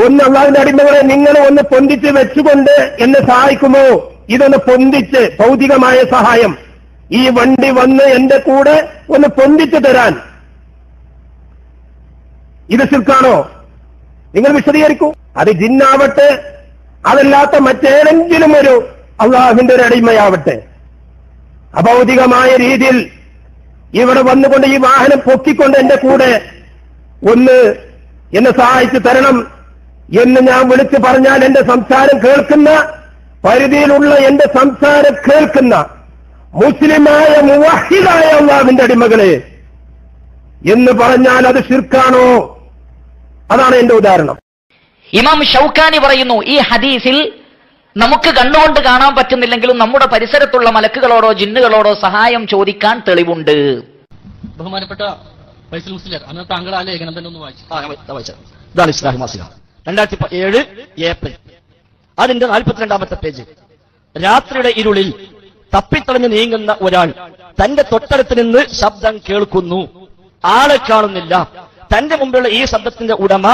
ഒന്ന് അള്ളാഹുവിന്റെ അടിമകളെ നിങ്ങൾ ഒന്ന് പൊന്തിച്ച് വെച്ചുകൊണ്ട് എന്നെ സഹായിക്കുമോ? ഇതൊന്ന് പൊന്തിച്ച്, ഭൗതികമായ സഹായം, ഈ വണ്ടി വന്ന് എന്റെ കൂടെ ഒന്ന് പൊന്തിച്ചു തരാൻ, ഇത് ശിർക്കാണോ? നിങ്ങൾ വിശദീകരിക്കൂ. അത് ജിന്നാവട്ടെ, അതല്ലാത്ത മറ്റേതെങ്കിലും ഒരു അള്ളാഹുവിന്റെ ഒരു അടിമയാവട്ടെ, അഭൗതികമായ രീതിയിൽ ഇവിടെ വന്നുകൊണ്ട് ഈ വാഹനം പൊക്കിക്കൊണ്ട് എന്റെ കൂടെ ഒന്ന് എന്നെ സഹായിച്ചു തരണം എന്ന് ഞാൻ വിളിച്ചു പറഞ്ഞാൽ എന്റെ സംസാരം കേൾക്കുന്ന, പരിധിയിലുള്ള എന്റെ സംസാരം കേൾക്കുന്ന മുസ്ലിമായ മുവഹിദായ അല്ലാഹുവിന്റെ അടിമകളെ എന്ന് പറഞ്ഞാൽ അത് ശിർക്കാണോ? അതാണ് എന്റെ ഉദാഹരണം. ഇമാം ഷൗക്കാനി പറയുന്നു, ഈ ഹദീസിൽ നമുക്ക് കണ്ണുകൊണ്ട് കാണാൻ പറ്റുന്നില്ലെങ്കിലും നമ്മുടെ പരിസരത്തുള്ള മലക്കുകളോടോ ജിന്നുകളോടോ സഹായം ചോദിക്കാൻ തെളിവുണ്ട്. ബഹുമാനപ്പെട്ട ഫൈസൽ മുസ്ലിയാർ, അന്ന് താങ്കൾ ആ ലേഖനം തന്നെ ഒന്ന് വായിച്ചു. ഇതാണ് ഇസ്ലാഹി മാസിക 2007 ഏപ്രിൽ, അതിന്റെ 42ാമത്തെ പേജ്. രാത്രിയുടെ ഇരുളിൽ തപ്പിത്തളഞ്ഞ് നീങ്ങുന്ന ഒരാൾ തന്റെ തൊട്ടടുത്ത് നിന്ന് ശബ്ദം കേൾക്കുന്നു. ആളെ കാണുന്നില്ല. തന്റെ മുമ്പിലുള്ള ഈ ശബ്ദത്തിന്റെ ഉടമ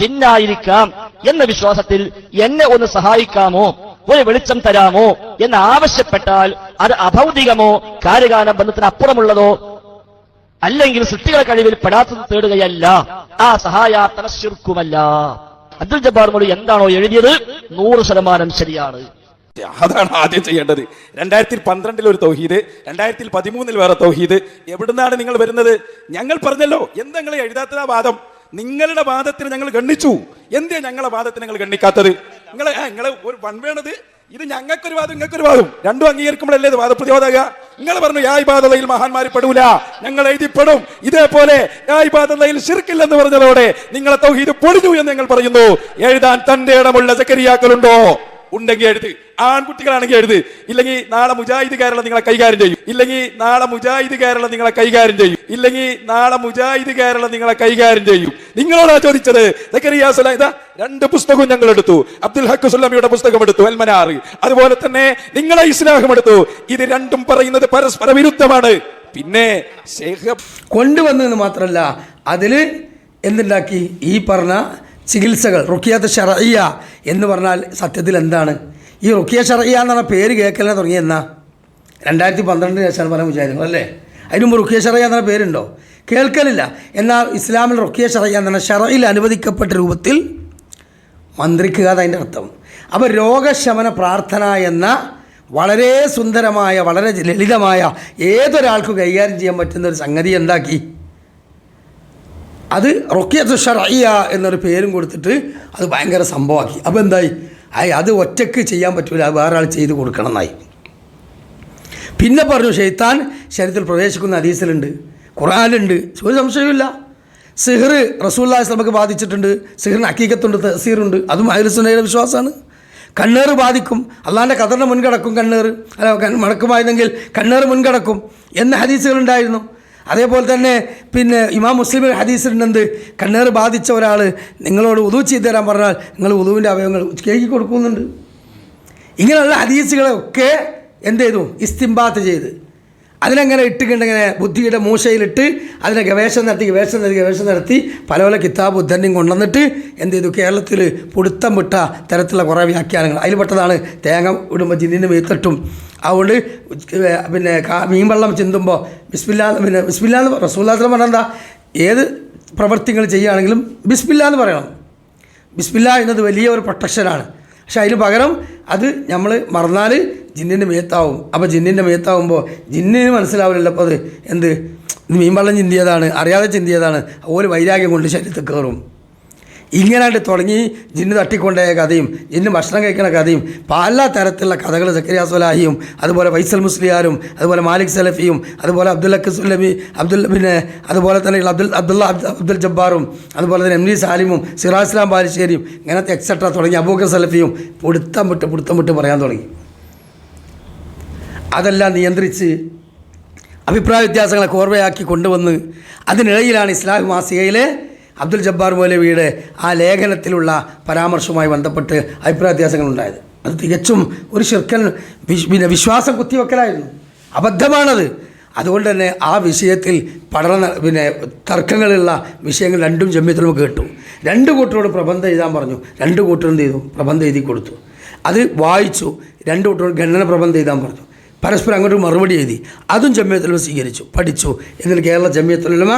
ജിന്നായിരിക്കാം എന്ന വിശ്വാസത്തിൽ എന്നെ ഒന്ന് സഹായിക്കാമോ, ഒരു വെളിച്ചം തരാമോ എന്ന് ആവശ്യപ്പെട്ടാൽ അത് അഭൗതികമോ കാര്യകാല ബന്ധത്തിന് അപ്പുറമുള്ളതോ അല്ലെങ്കിൽ സൃഷ്ടികളെ കഴിവിൽ പെടാത്തത് തേടുകയല്ല. ആ സഹായാർത്ഥന ശിർക്കുമല്ല. അബ്ദുൽ ജബ്ബാർ മൗലവി എന്താണോ എഴുതിയത് 100% ശരിയാണ്. അതാണ് ആദ്യം ചെയ്യേണ്ടത്. 2012 ഒരു തൗഹീദ്, 2013 വേറെ തൗഹീദ്. എവിടുന്നാണ് നിങ്ങൾ വരുന്നത്? ഞങ്ങൾ പറഞ്ഞല്ലോ, എന്താ നിങ്ങൾ എഴുതാത്ത വാദം? നിങ്ങളുടെ വാദത്തിന് ഞങ്ങൾ ഗണ്ണിച്ചു. എന്തേ ഞങ്ങളെ വാദത്തിന് നിങ്ങൾ ഗണ്ണിക്കാത്തത്? നിങ്ങൾ ഒരു വൺവേണത്, ഇത് ഞങ്ങൾക്കൊരു വാദം നിങ്ങൾക്കൊരു വാദം, രണ്ടും അംഗീകരിക്കുമ്പോഴല്ലേ ഇത് വാദപ്രതിവാദക? നിങ്ങൾ പറഞ്ഞു യാ ഇബാദല്ലയിൽ മഹാന്മാർ പെടൂല, ഞങ്ങൾ എഴുതിപ്പെടും. ഇതേപോലെ യാ ഇബാദല്ലയിൽ ശിർക്കില്ലെന്ന് പറഞ്ഞതോടെ നിങ്ങളെ തൗഹീദ് പൊളിഞ്ഞു എന്ന് ഞങ്ങൾ പറയുന്നു. എഴുതാൻ തന്റെ ഇടമുള്ള സക്കരിയാക്കളുണ്ടോ? ഉണ്ടെങ്കിൽ എഴുത്. ആൺകുട്ടികളാണെങ്കിൽ എഴുത്. ഇല്ലെങ്കിൽ നാളെ മുജാഹിദ് കേരളം നിങ്ങളെ കൈകാര്യം ചെയ്യും. നിങ്ങളോടാ ചോദിച്ചത്. സക്കരിയ സുലൈം ഇതാ 2 പുസ്തകവും ഞങ്ങൾ എടുത്തു. അബ്ദുൽ ഹക്ക് സുല്ലമിയുടെ പുസ്തകം എടുത്തു, അൽമനാർ. അതുപോലെ തന്നെ നിങ്ങളെ ഇസ്ലാഹം എടുത്തു. ഇത് രണ്ടും പറയുന്നത് പരസ്പര വിരുദ്ധമാണ്. പിന്നെ കൊണ്ടുവന്നതെന്ന് മാത്രമല്ല, അതിൽ എന്തുണ്ടാക്കി? ഈ പറഞ്ഞ ചികിത്സകൾ, റുഖിയത്ത് ശർഇയ്യ എന്ന് പറഞ്ഞാൽ സത്യത്തിൽ എന്താണ്? ഈ റുഖിയ ശർഇയ്യ എന്ന് പറഞ്ഞ പേര് കേൾക്കലിനെ തുടങ്ങിയെന്നാ 2012 ശേഷമാണ് പല മുജാഹിദുകൾ അല്ലേ. അതിന് മുമ്പ് റുഖിയ ശർഇയ്യ എന്ന പേരുണ്ടോ? കേൾക്കലില്ല. എന്നാൽ ഇസ്ലാമിൽ റുഖിയ ശർഇയ്യ എന്ന് പറഞ്ഞാൽ ശർഇയിൽ അനുവദിക്കപ്പെട്ട രൂപത്തിൽ മന്ത്രിക്കുക എന്നതിൻ്റെ അർത്ഥം. അപ്പോൾ രോഗശമന പ്രാർത്ഥന എന്ന വളരെ സുന്ദരമായ വളരെ ലളിതമായ ഏതൊരാൾക്കും കൈകാര്യം ചെയ്യാൻ പറ്റുന്ന ഒരു സംഗതി എന്താക്കി, അത് റുഖ്യത്തു ശർഇയ്യ എന്നൊരു പേരും കൊടുത്തിട്ട് അത് ഭയങ്കര സംഭവമാക്കി. അപ്പോൾ എന്തായി, അത് ഒറ്റയ്ക്ക് ചെയ്യാൻ പറ്റില്ല, അത് വേറെ ആൾ ചെയ്ത് കൊടുക്കണം എന്നായി. പിന്നെ പറഞ്ഞു ഷെയ്ത്താൻ ശരീരത്തിൽ പ്രവേശിക്കുന്ന ഹദീസിലുണ്ട്, ഖുർആനിലുണ്ട്, ഒരു സംശയമില്ല. സിഹർ റസൂലുള്ളാഹി സ്വല്ലല്ലാഹു ബാധിച്ചിട്ടുണ്ട്, സിഹറിന് ഹഖീഖത്തുണ്ട്, തഅ്സീറുണ്ട്, അതും അഹ്ലുസുന്നയുടെ വിശ്വാസമാണ്. കണ്ണേറ് ബാധിക്കും, അള്ളാഹിൻ്റെ ഖദറിന് മുൻകടക്കും കണ്ണേറ്, അല്ല മടക്കുമായിരുന്നെങ്കിൽ കണ്ണേറ് മുൻകടക്കും എന്ന ഹദീസുകളുണ്ടായിരുന്നു. അതേപോലെ തന്നെ പിന്നെ ഇമാം മുസ്ലിമിൽ ഹദീസിലുണ്ട്, കണ്ണേറ് ബാധിച്ച ഒരാൾ നിങ്ങളോട് ഉദു ചെയ്തു തരാൻ പറഞ്ഞാൽ നിങ്ങൾ ഉദുവിൻ്റെ അവയവങ്ങൾ കേൾക്കി കൊടുക്കുന്നുണ്ട്. ഇങ്ങനെയുള്ള ഹദീസുകളൊക്കെ എന്ത് ചെയ്തു, ഇസ്തിംബാത്ത് ചെയ്ത് അതിനെങ്ങനെ ഇട്ടുകൊണ്ടിങ്ങനെ ബുദ്ധിയുടെ മൂശയിലിട്ട് അതിനെ ഗവേഷണം നടത്തി പല പല കിതാബ് ഉദ്ധരണിയും കൊണ്ടുവന്നിട്ട് എന്ത് ചെയ്തു, കേരളത്തിൽ പുടുത്തം വിട്ട തരത്തിലുള്ള കുറേ വ്യാഖ്യാനങ്ങൾ. അതിൽ പെട്ടതാണ് തേങ്ങ ഇടുമ്പോൾ ജിന്നിന് മീത്തട്ടും, അതുകൊണ്ട് പിന്നെ മീൻ വെള്ളം ചിന്തുമ്പോൾ ബിസ്മില്ലാ എന്ന് റസൂലുള്ളാഹി പറഞ്ഞാൽ എന്താ, ഏത് പ്രവൃത്തികൾ ചെയ്യുകയാണെങ്കിലും ബിസ്മില്ലാ എന്ന് പറയണം. ബിസ്മില്ലാ എന്നത് വലിയ ഒരു പ്രൊട്ടക്ഷനാണ്. പക്ഷെ അതിന് പകരം അത് നമ്മൾ മറന്നാൽ ജിന്നിൻ്റെ മേത്താവും. അപ്പോൾ ജിന്നിൻ്റെ മേത്താവുമ്പോൾ ജിന്നിന് മനസ്സിലാവില്ലല്ലോ അപ്പോൾ അത് എന്ത് മീൻവെള്ളം ചിന്തിയതാണ്, അറിയാതെ ചിന്തിയതാണ്, അതുപോലെ വൈരാഗ്യം കൊണ്ട് ശരീരത്തിൽ കയറും. ഇങ്ങനെയായിട്ട് തുടങ്ങി ജിന്ന് തട്ടിക്കൊണ്ടേ കഥയും ജിന്ന് ഭക്ഷണം കഴിക്കുന്ന കഥയും പല തരത്തിലുള്ള കഥകൾ സക്കരിയ സ്വലാഹിയും അതുപോലെ ഫൈസൽ മുസ്ലിയാരും അതുപോലെ മാലിക് സലഫിയും അതുപോലെ അബ്ദുൽ ഹക്ക് സുല്ലമി അതുപോലെ തന്നെയുള്ള അബ്ദുൽ ജബ്ബാറും അതുപോലെ തന്നെ എം ഡി സാലിമും സിറാജ് ഇസ്ലാം ബാലുശ്ശേരിയും ഇങ്ങനത്തെ എക്സെട്ര തുടങ്ങി അബൂബക്കർ സലഫിയും പുടുത്തം വിട്ട് പറയാൻ തുടങ്ങി. അതെല്ലാം നിയന്ത്രിച്ച് അഭിപ്രായ വ്യത്യാസങ്ങളെ കോർവയാക്കി കൊണ്ടുവന്ന് അതിനിടയിലാണ് ഇസ്ലാഹ് മാസികയിലെ അബ്ദുൽ ജബ്ബാർ മൗലവിയുടെ ആ ലേഖനത്തിലുള്ള പരാമർശവുമായി ബന്ധപ്പെട്ട് അഭിപ്രായ വ്യത്യാസങ്ങളുണ്ടായത്. അത് തികച്ചും ഒരു ശിർക്കൻ വിശ്വാസം കുത്തിവെക്കലായിരുന്നു, അബദ്ധമാണത്. അതുകൊണ്ട് തന്നെ ആ വിഷയത്തിൽ തർക്കങ്ങളുള്ള വിഷയങ്ങൾ രണ്ടും ജമ്മിയത്തിലും കേട്ടു. രണ്ട് കൂട്ടരോട് പ്രബന്ധം എഴുതാൻ പറഞ്ഞു, രണ്ട് കൂട്ടരും എന്ത് ചെയ്തു, പ്രബന്ധം എഴുതി കൊടുത്തു. അത് വായിച്ചു, രണ്ട് കൂട്ടരോട് ഗണന പ്രബന്ധം എഴുതാൻ പറഞ്ഞു, പരസ്പരം അങ്ങോട്ട് മറുപടി എഴുതി. അതും ജമ്മിയത്തുലമ സ്വീകരിച്ചു, പഠിച്ചു. എന്നിട്ട് കേരള ജമ്മിയത്തുലമ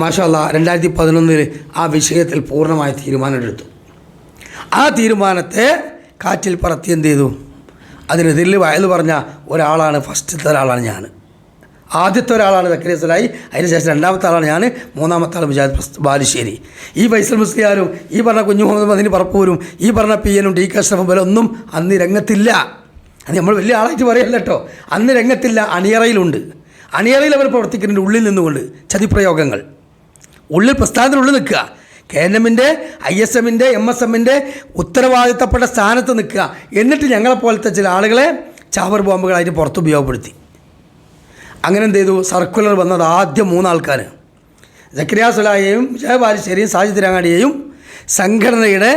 മാഷാ അല്ലാഹ് 2011 ആ വിഷയത്തിൽ പൂർണ്ണമായ തീരുമാനമെടുത്തു. ആ തീരുമാനത്തെ കാറ്റിൽ പറത്തി എന്ത് ചെയ്തു, അതിനെതിരിൽ വയല് പറഞ്ഞ ഒരാളാണ്, ഫസ്റ്റത്തെ ഒരാളാണ് ഞാൻ. ആദ്യത്തെ ഒരാളാണ് സക്കരിയ സ്വലാഹി, അതിനുശേഷം രണ്ടാമത്തെ ആളാണ് ഞാൻ, മൂന്നാമത്തെ ആൾ മുജാഹിദ് ബാലുശ്ശേരി. ഈ ഫൈസൽ മുസ്ലിയാരും ഈ പറഞ്ഞ കുഞ്ഞു മുഹമ്മദ് മദനി പറപ്പൂരും ഈ പറഞ്ഞ PN ടി കെ അഷ്റഫും ഒന്നും അന്ന് രംഗത്തില്ല. അത് നമ്മൾ വലിയ ആളായിട്ട് പറയല്ല കേട്ടോ, അന്ന് രംഗത്തില്ല, അണിയറയിലുണ്ട്. അണിയറയിൽ അവർ പ്രവർത്തിക്കുന്നുണ്ട്, ഉള്ളിൽ നിന്നുകൊണ്ട് ചതിപ്രയോഗങ്ങൾ, ഉള്ളിൽ പ്രസ്ഥാനത്തിനുള്ളിൽ നിൽക്കുക, KNM-ൻ്റെ ISM-ൻ്റെ MSM-ൻ്റെ ഉത്തരവാദിത്തപ്പെട്ട സ്ഥാനത്ത് നിൽക്കുക. എന്നിട്ട് ഞങ്ങളെപ്പോലത്തെ ചില ആളുകളെ ചാവർ ബോംബുകളായിട്ട് പുറത്ത് ഉപയോഗപ്പെടുത്തി. അങ്ങനെ എന്ത് ചെയ്തു, സർക്കുലർ വന്നത് ആദ്യം 3 ആൾക്കാർ, സക്കരിയ സ്വലാഹിയെയും മുജാഹിദ് ബാലുശ്ശേരിയും സാജിദ് രാങ്ങാടിയെയും സംഘടനയുടെ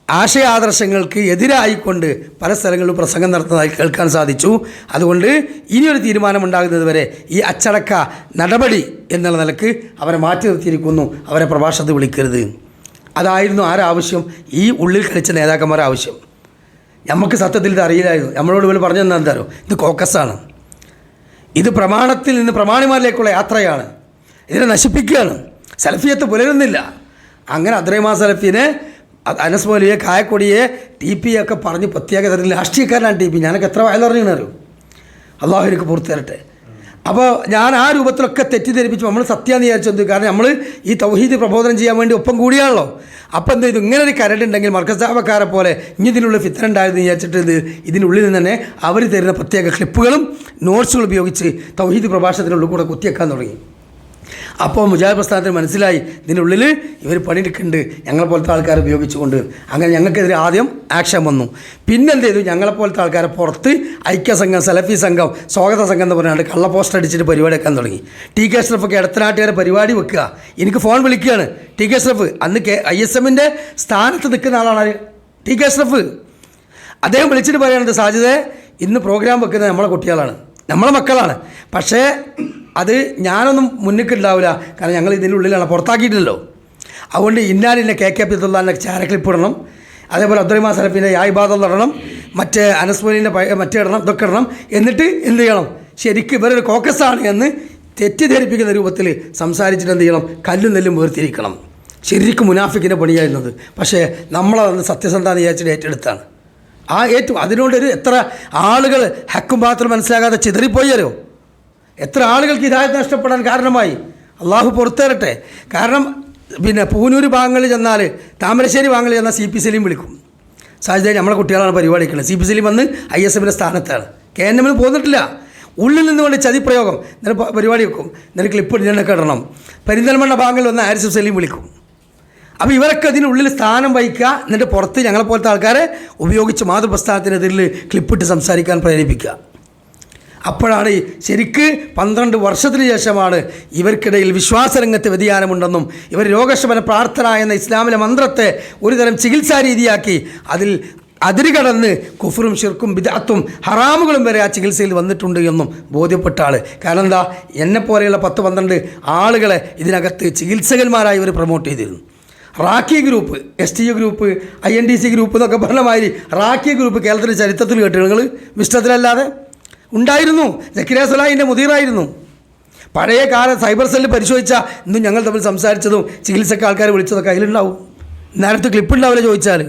ആശയാദർശങ്ങൾക്ക് എതിരായിക്കൊണ്ട് പല സ്ഥലങ്ങളിലും പ്രസംഗം നടത്തുന്നതായി കേൾക്കാൻ സാധിച്ചു. അതുകൊണ്ട് ഇനിയൊരു തീരുമാനമുണ്ടാകുന്നത് വരെ ഈ അച്ചടക്ക നടപടി എന്നുള്ള നിലക്ക് അവരെ മാറ്റി നിർത്തിയിരിക്കുന്നു, അവരെ പ്രഭാഷണത്തിൽ വിളിക്കരുത്. അതായിരുന്നു ആരാവശ്യം, ഈ ഉള്ളിൽ കളിച്ച നേതാക്കന്മാരുടെ ആവശ്യം. നമുക്ക് സത്യത്തിൽ ഇത് അറിയില്ലായിരുന്നു. നമ്മളോട് ഇവർ പറഞ്ഞു തന്നാൽ എന്താണോ, ഇത് കോക്കസാണ്, ഇത് പ്രമാണത്തിൽ നിന്ന് പ്രമാണിമാരിലേക്കുള്ള യാത്രയാണ്, ഇതിനെ നശിപ്പിക്കുകയാണ്, സലഫിയത്ത് പുലരുന്നില്ല. അങ്ങനെ അദ്രൈമാ സലഫിനെ അനസ് മൗലവിയെ കായക്കൊടിയെ TP ഒക്കെ പറഞ്ഞ് പ്രത്യേക തരത്തിൽ രാഷ്ട്രീയക്കാരനാണ് TP. ഞാനൊക്കെ എത്ര വയലറിഞ്ഞറിയും, അള്ളാഹു എനിക്ക് പുറത്തു തരട്ടെ. അപ്പോൾ ഞാൻ ആ രൂപത്തിലൊക്കെ തെറ്റിദ്ധരിപ്പിച്ചു. നമ്മൾ സത്യമെന്ന് വിചാരിച്ചത്, കാരണം നമ്മൾ ഈ തൗഹീദ് പ്രബോധനം ചെയ്യാൻ വേണ്ടി ഒപ്പം കൂടിയാണല്ലോ. അപ്പോൾ എന്ത് ചെയ്തു, ഇങ്ങനെ ഒരു കരടുണ്ടെങ്കിൽ മർക്കസാബക്കാരെ പോലെ ഇനി ഇതിനുള്ള ഫിത്തന ഉണ്ടായിരുന്നു വിചാരിച്ചിട്ട് ഇതിനുള്ളിൽ നിന്ന് തന്നെ അവർ തരുന്ന പ്രത്യേക ക്ലിപ്പുകളും നോട്ട്സുകളും ഉപയോഗിച്ച് തൗഹീദ് പ്രഭാഷണത്തിനുള്ളിൽ കൂടെ കുത്തിവെക്കാൻ തുടങ്ങി. അപ്പോൾ മുജാഹിദ് പ്രസ്ഥാനത്തിന് മനസ്സിലായി ഇതിനുള്ളിൽ ഇവർ പണിയെടുക്കുന്നുണ്ട്, ഞങ്ങളെപ്പോലത്തെ ആൾക്കാരെ ഉപയോഗിച്ചുകൊണ്ട്. അങ്ങനെ ഞങ്ങൾക്കെതിരെ ആദ്യം ആക്ഷൻ വന്നു. പിന്നെന്ത് ചെയ്തു, ഞങ്ങളെപ്പോലത്തെ ആൾക്കാരെ പുറത്ത് ഐക്യസംഘം, സലഫി സംഘം, സ്വാഗത സംഘം എന്ന് പറഞ്ഞാൽ കള്ള പോസ്റ്റ് അടിച്ചിട്ട് പരിപാടി വെക്കാൻ തുടങ്ങി. ടി കെ അഷ്റഫൊക്കെ ഇടത്തനാട്ടുകാരെ പരിപാടി വെക്കുക, എനിക്ക് ഫോൺ വിളിക്കുകയാണ്. ടി കെ അഷ്റഫ് അന്ന് ISM-ൻ്റെ സ്ഥാനത്ത് നിൽക്കുന്ന ആളാണ് ടി കെ അഷ്റഫ്. അദ്ദേഹം വിളിച്ചിട്ട് പറയുന്നത്, സാജിദേ ഇന്ന് പ്രോഗ്രാം വെക്കുന്നത് നമ്മളെ കുട്ടികളാണ്, നമ്മളെ മക്കളാണ്, പക്ഷേ അത് ഞാനൊന്നും മുന്നിട്ടുണ്ടാവില്ല, കാരണം ഞങ്ങൾ ഇതിൻ്റെ ഉള്ളിലാണ്, പുറത്താക്കിയിട്ടില്ലല്ലോ. അതുകൊണ്ട് ഇന്നാലിൻ്റെ KK അബ്ദുള്ളാൻ്റെ ചാരക്ലിപ്പ് ഇടണം, അതേപോലെ അബ്ദുറഹിമാൻ സലഫിൻ്റെ യായിബാദ് ഇടണം, മറ്റേ അനസ് മൗലവിൻ്റെ മറ്റേ ഇടണം, ഇതൊക്കെ ഇടണം. എന്നിട്ട് എന്ത് ചെയ്യണം, ശരിക്കും ഇവരൊരു കോക്കസാണ് എന്ന് തെറ്റിദ്ധരിപ്പിക്കുന്ന രൂപത്തിൽ സംസാരിച്ചിട്ട് എന്ത് ചെയ്യണം, കല്ലും നെല്ലും വേർതിരിക്കണം. ശരിക്കും മുനാഫിക്കിൻ്റെ പണിയായിരുന്നത്. പക്ഷേ നമ്മളതൊന്ന് സത്യസന്ധത വിചാരിച്ചിട്ട് ഏറ്റെടുത്താണ്. അതിനോടൊരു എത്ര ആളുകൾ ഹക്കും ബാത്തിലും മനസ്സിലാകാതെ ചിതറിപ്പോയാലോ, എത്ര ആളുകൾക്ക് ഹിദായത്ത് നഷ്ടപ്പെടാൻ കാരണമായി. അള്ളാഹു പുറത്തേറട്ടെ. കാരണം പിന്നെ പൂനൂർ ഭാഗങ്ങളിൽ ചെന്നാൽ, താമരശ്ശേരി ഭാഗങ്ങളിൽ ചെന്നാൽ സി പി സലീം വിളിക്കും. സാഹചര്യം നമ്മളെ കുട്ടികളാണ് പരിപാടിക്കുന്നത്. സി പി സലീം വന്ന് ISFൻ്റെ സ്ഥാനത്താണ്. KNM പോന്നിട്ടില്ല. ഉള്ളിൽ നിന്നുകൊണ്ട് ചതിപ്രയോഗം. എന്നിട്ട് പരിപാടി വെക്കും, എന്നിട്ട് ക്ലിപ്പ് ഇടണൊക്കെ ഇടണം. പെരിന്തൽമണ്ണ ഭാഗങ്ങളിൽ വന്ന് ആരിഫ് സലീം വിളിക്കും. അപ്പോൾ ഇവരൊക്കെ അതിനുള്ളിൽ സ്ഥാനം വഹിക്കുക, എന്നിട്ട് പുറത്ത് ഞങ്ങളെപ്പോലത്തെ ആൾക്കാരെ ഉപയോഗിച്ച് മാതൃപ്രസ്ഥാനത്തിനെതിരിൽ ക്ലിപ്പിട്ട് സംസാരിക്കാൻ പ്രേരിപ്പിക്കുക. അപ്പോഴാണ് ശരിക്ക് 12 വർഷത്തിന് ശേഷമാണ് ഇവർക്കിടയിൽ വിശ്വാസരംഗത്ത് വ്യതിയാനമുണ്ടെന്നും ഇവർ രോഗശമന പ്രാർത്ഥന എന്ന ഇസ്ലാമിലെ മന്ത്രത്തെ ഒരുതരം ചികിത്സാ രീതിയാക്കി അതിൽ അതിരുകടന്ന് കുഫറും ഷിർക്കും ബിദ്അത്തും ഹറാമുകളും വരെ ആ ചികിത്സയിൽ വന്നിട്ടുണ്ട് എന്നും ബോധ്യപ്പെട്ട ആൾ. കാരണം എന്താ, എന്നെപ്പോലെയുള്ള 10-12 ആളുകളെ ഇതിനകത്ത് ചികിത്സകന്മാരായി ഇവർ പ്രൊമോട്ട് ചെയ്തിരുന്നു. Reiki group, STU group, INDC group എന്നൊക്കെ പറഞ്ഞ മാതിരി റാക്കി ഗ്രൂപ്പ് കേരളത്തിൻ്റെ ചരിത്രത്തിൽ കേട്ടു നിങ്ങൾ വിഷ്ടത്തിലല്ലാതെ ഉണ്ടായിരുന്നു. സക്കരിയ സലാഹിൻ്റെ മുദീറായിരുന്നു. പഴയ കാല സൈബർ സെല്ല് പരിശോധിച്ചാൽ ഇന്നും ഞങ്ങൾ തമ്മിൽ സംസാരിച്ചതും ചികിത്സക്ക് ആൾക്കാർ വിളിച്ചതൊക്കെ അതിലുണ്ടാവും. നേരത്തെ ക്ലിപ്പുണ്ടാവില്ല ചോദിച്ചാൽ.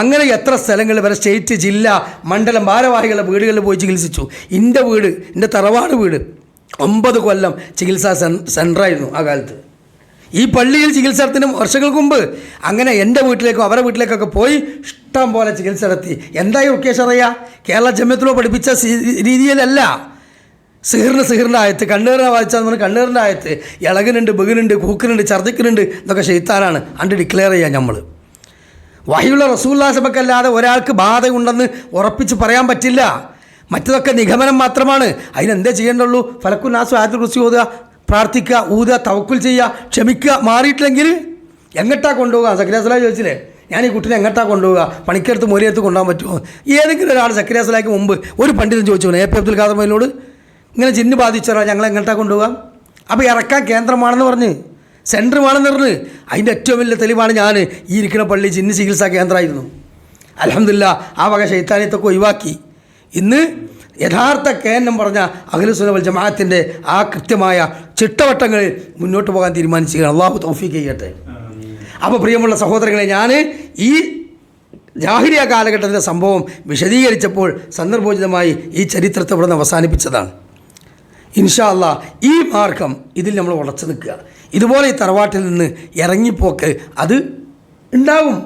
അങ്ങനെ എത്ര സ്ഥലങ്ങളിൽ വരെ സ്റ്റേറ്റ്, ജില്ല, മണ്ഡലം ഭാരവാഹികളുടെ വീടുകളിൽ പോയി ചികിത്സിച്ചു. എൻ്റെ വീട്, എൻ്റെ തറവാട് വീട് 9 കൊല്ലം ചികിത്സാ സെൻ്ററായിരുന്നു ആ കാലത്ത്. ഈ പള്ളിയിൽ ചികിത്സ നടത്തിന് വർഷങ്ങൾക്ക് മുമ്പ്. അങ്ങനെ എൻ്റെ വീട്ടിലേക്കും അവരുടെ വീട്ടിലേക്കൊക്കെ പോയി ഇഷ്ടം പോലെ ചികിത്സ നടത്തി. എന്തായി റുക്കേഷ് അറിയാം, കേരള ജമ്മിയത്തിലോ പഠിപ്പിച്ച രീതിയിലല്ല. സിഹിറിൻ്റെ ആയത്ത്, കണ്ണീറിനെ വായിച്ചാൽ നമ്മൾ കണ്ണീറിൻ്റെ ആയത്ത്, ഇളകുന്നുണ്ട്, ബഹുനുണ്ട്, കൂക്കുന്നുണ്ട്, ഛർദ്ദിക്കുന്നുണ്ട് എന്നൊക്കെ ഷെയ്ത്താനാണ് അണ്ട് ഡിക്ലെയർ ചെയ്യാൻ. നമ്മൾ വഹിയുള്ള റസൂലുള്ളാഹി സബക്കല്ലാതെ ഒരാൾക്ക് ബാധയുണ്ടെന്ന് ഉറപ്പിച്ച് പറയാൻ പറ്റില്ല. മറ്റതൊക്കെ നിഗമനം മാത്രമാണ്. അതിനെന്തേ ചെയ്യേണ്ടുള്ളൂ? ഫലക്കു നാസു ആയത്തുൽ കുർസി ഓതുക, പ്രാർത്ഥിക്കുക, ഊതുക, തവക്കുൽ ചെയ്യുക, ക്ഷമിക്കുക. മാറിയിട്ടില്ലെങ്കിൽ എങ്ങോട്ടാ കൊണ്ടുപോകുക? സക്കരിയ സലാഹി ചോദിച്ചില്ലേ, ഞാൻ ഈ കുട്ടിനെ എങ്ങോട്ടാ കൊണ്ടുപോകുക, പണിക്കെടുത്ത് മൊലിയെടുത്ത് കൊണ്ടുപോകാൻ പറ്റുമോ? ഏതെങ്കിലും ഒരാൾ സക്കരിയ സലാഹിക്ക് മുമ്പ് ഒരു പണ്ഡിതൻ ചോദിച്ചു AP അബ്ദുൽ ഖാദർ മൊയ്‌ലിനോട്, ഇങ്ങനെ ജിന്ന് ബാധിച്ചോ ഞങ്ങൾ എങ്ങോട്ടാ കൊണ്ടുപോകാം? അപ്പോൾ ഇറക്കാൻ കേന്ദ്രമാണെന്ന് പറഞ്ഞ്, സെൻറ്ററുമാണെന്ന് പറഞ്ഞ്. അതിൻ്റെ ഏറ്റവും വലിയ തെളിവാണ് ഞാൻ ഈ ഇരിക്കുന്ന പള്ളി ജിന്ന് ചികിത്സാ കേന്ദ്രമായിരുന്നു. അൽഹംദുലില്ലാ ആ വക ശൈത്താനിയത്തൊക്കെ ഒഴിവാക്കി ഇന്ന് യഥാർത്ഥ KNM പറഞ്ഞ അഹ്ലുസുന്ന വൽ ജമാഅത്തിൻ്റെ ആ കൃത്യമായ ചിട്ടവട്ടങ്ങളിൽ മുന്നോട്ട് പോകാൻ തീരുമാനിക്കുകയാണ്. അള്ളാഹു തൗഫീഖ് ചെയ്യട്ടെ. അപ്പോൾ പ്രിയമുള്ള സഹോദരങ്ങളെ, ഞാൻ ഈ ജാഹിലിയ കാലഘട്ടത്തിലെ സംഭവം വിശദീകരിച്ചപ്പോൾ സന്ദർഭോചിതമായി ഈ ചരിത്രത്തെ ഇവിടെ നിന്ന് അവസാനിപ്പിച്ചതാണ്. ഇൻഷാ അല്ലാഹ് ഈ മാർഗം ഇതിൽ നമ്മൾ ഉറച്ചു നിൽക്കുക. ഇതുപോലെ ഈ തറവാട്ടിൽ നിന്ന് ഇറങ്ങിപ്പോക്ക് അത് ഉണ്ടാവും.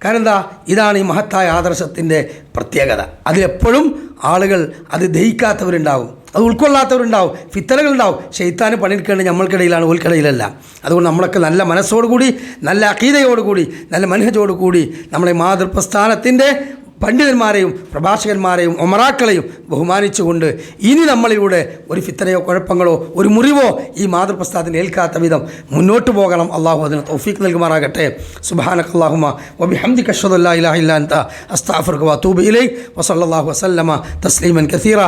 കാരണം എന്താ, ഇതാണ് ഈ മഹത്തായ ആദർശത്തിൻ്റെ പ്രത്യേകത. അതിലെപ്പോഴും ആളുകൾ അത് ദഹിക്കാത്തവരുണ്ടാവും, അത് ഉൾക്കൊള്ളാത്തവരുണ്ടാവും, ഫിത്തനകളുണ്ടാവും. ശൈത്താന് പണിയെടുക്കേണ്ടത് നമ്മൾക്കിടയിലാണ്, ഓൽക്കിടയിലല്ല. അതുകൊണ്ട് നമ്മളൊക്കെ നല്ല മനസ്സോടുകൂടി, നല്ല അഖീദയോടുകൂടി, നല്ല മനഹജോടുകൂടി നമ്മുടെ മാതൃപ്രസ്ഥാനത്തിൻ്റെ പണ്ഡിതന്മാരെയും പ്രഭാഷകന്മാരെയും ഒമറാക്കളെയും ബഹുമാനിച്ചുകൊണ്ട് ഇനി നമ്മളിലൂടെ ഒരു ഫിത്തനയോ കുഴപ്പങ്ങളോ ഒരു മുറിവോ ഈ മാതൃപ്രസ്ഥാനത്തിന് ഏൽക്കാത്ത വിധം മുന്നോട്ട് പോകണം. അള്ളാഹു അതിന് തൗഫീഖ് നൽകുമാറാകട്ടെ. സുബ്ഹാനക അല്ലാഹുമ്മ വബിഹംദിക അഷ്ഹദു അല്ലാ ഇലാഹ ഇല്ലാ അൻത അസ്തഗ്ഫിറുക വഅതൂബു ഇലൈക് വസല്ലല്ലാഹു വസല്ലമ തസ്ലീമൻ കസീറ.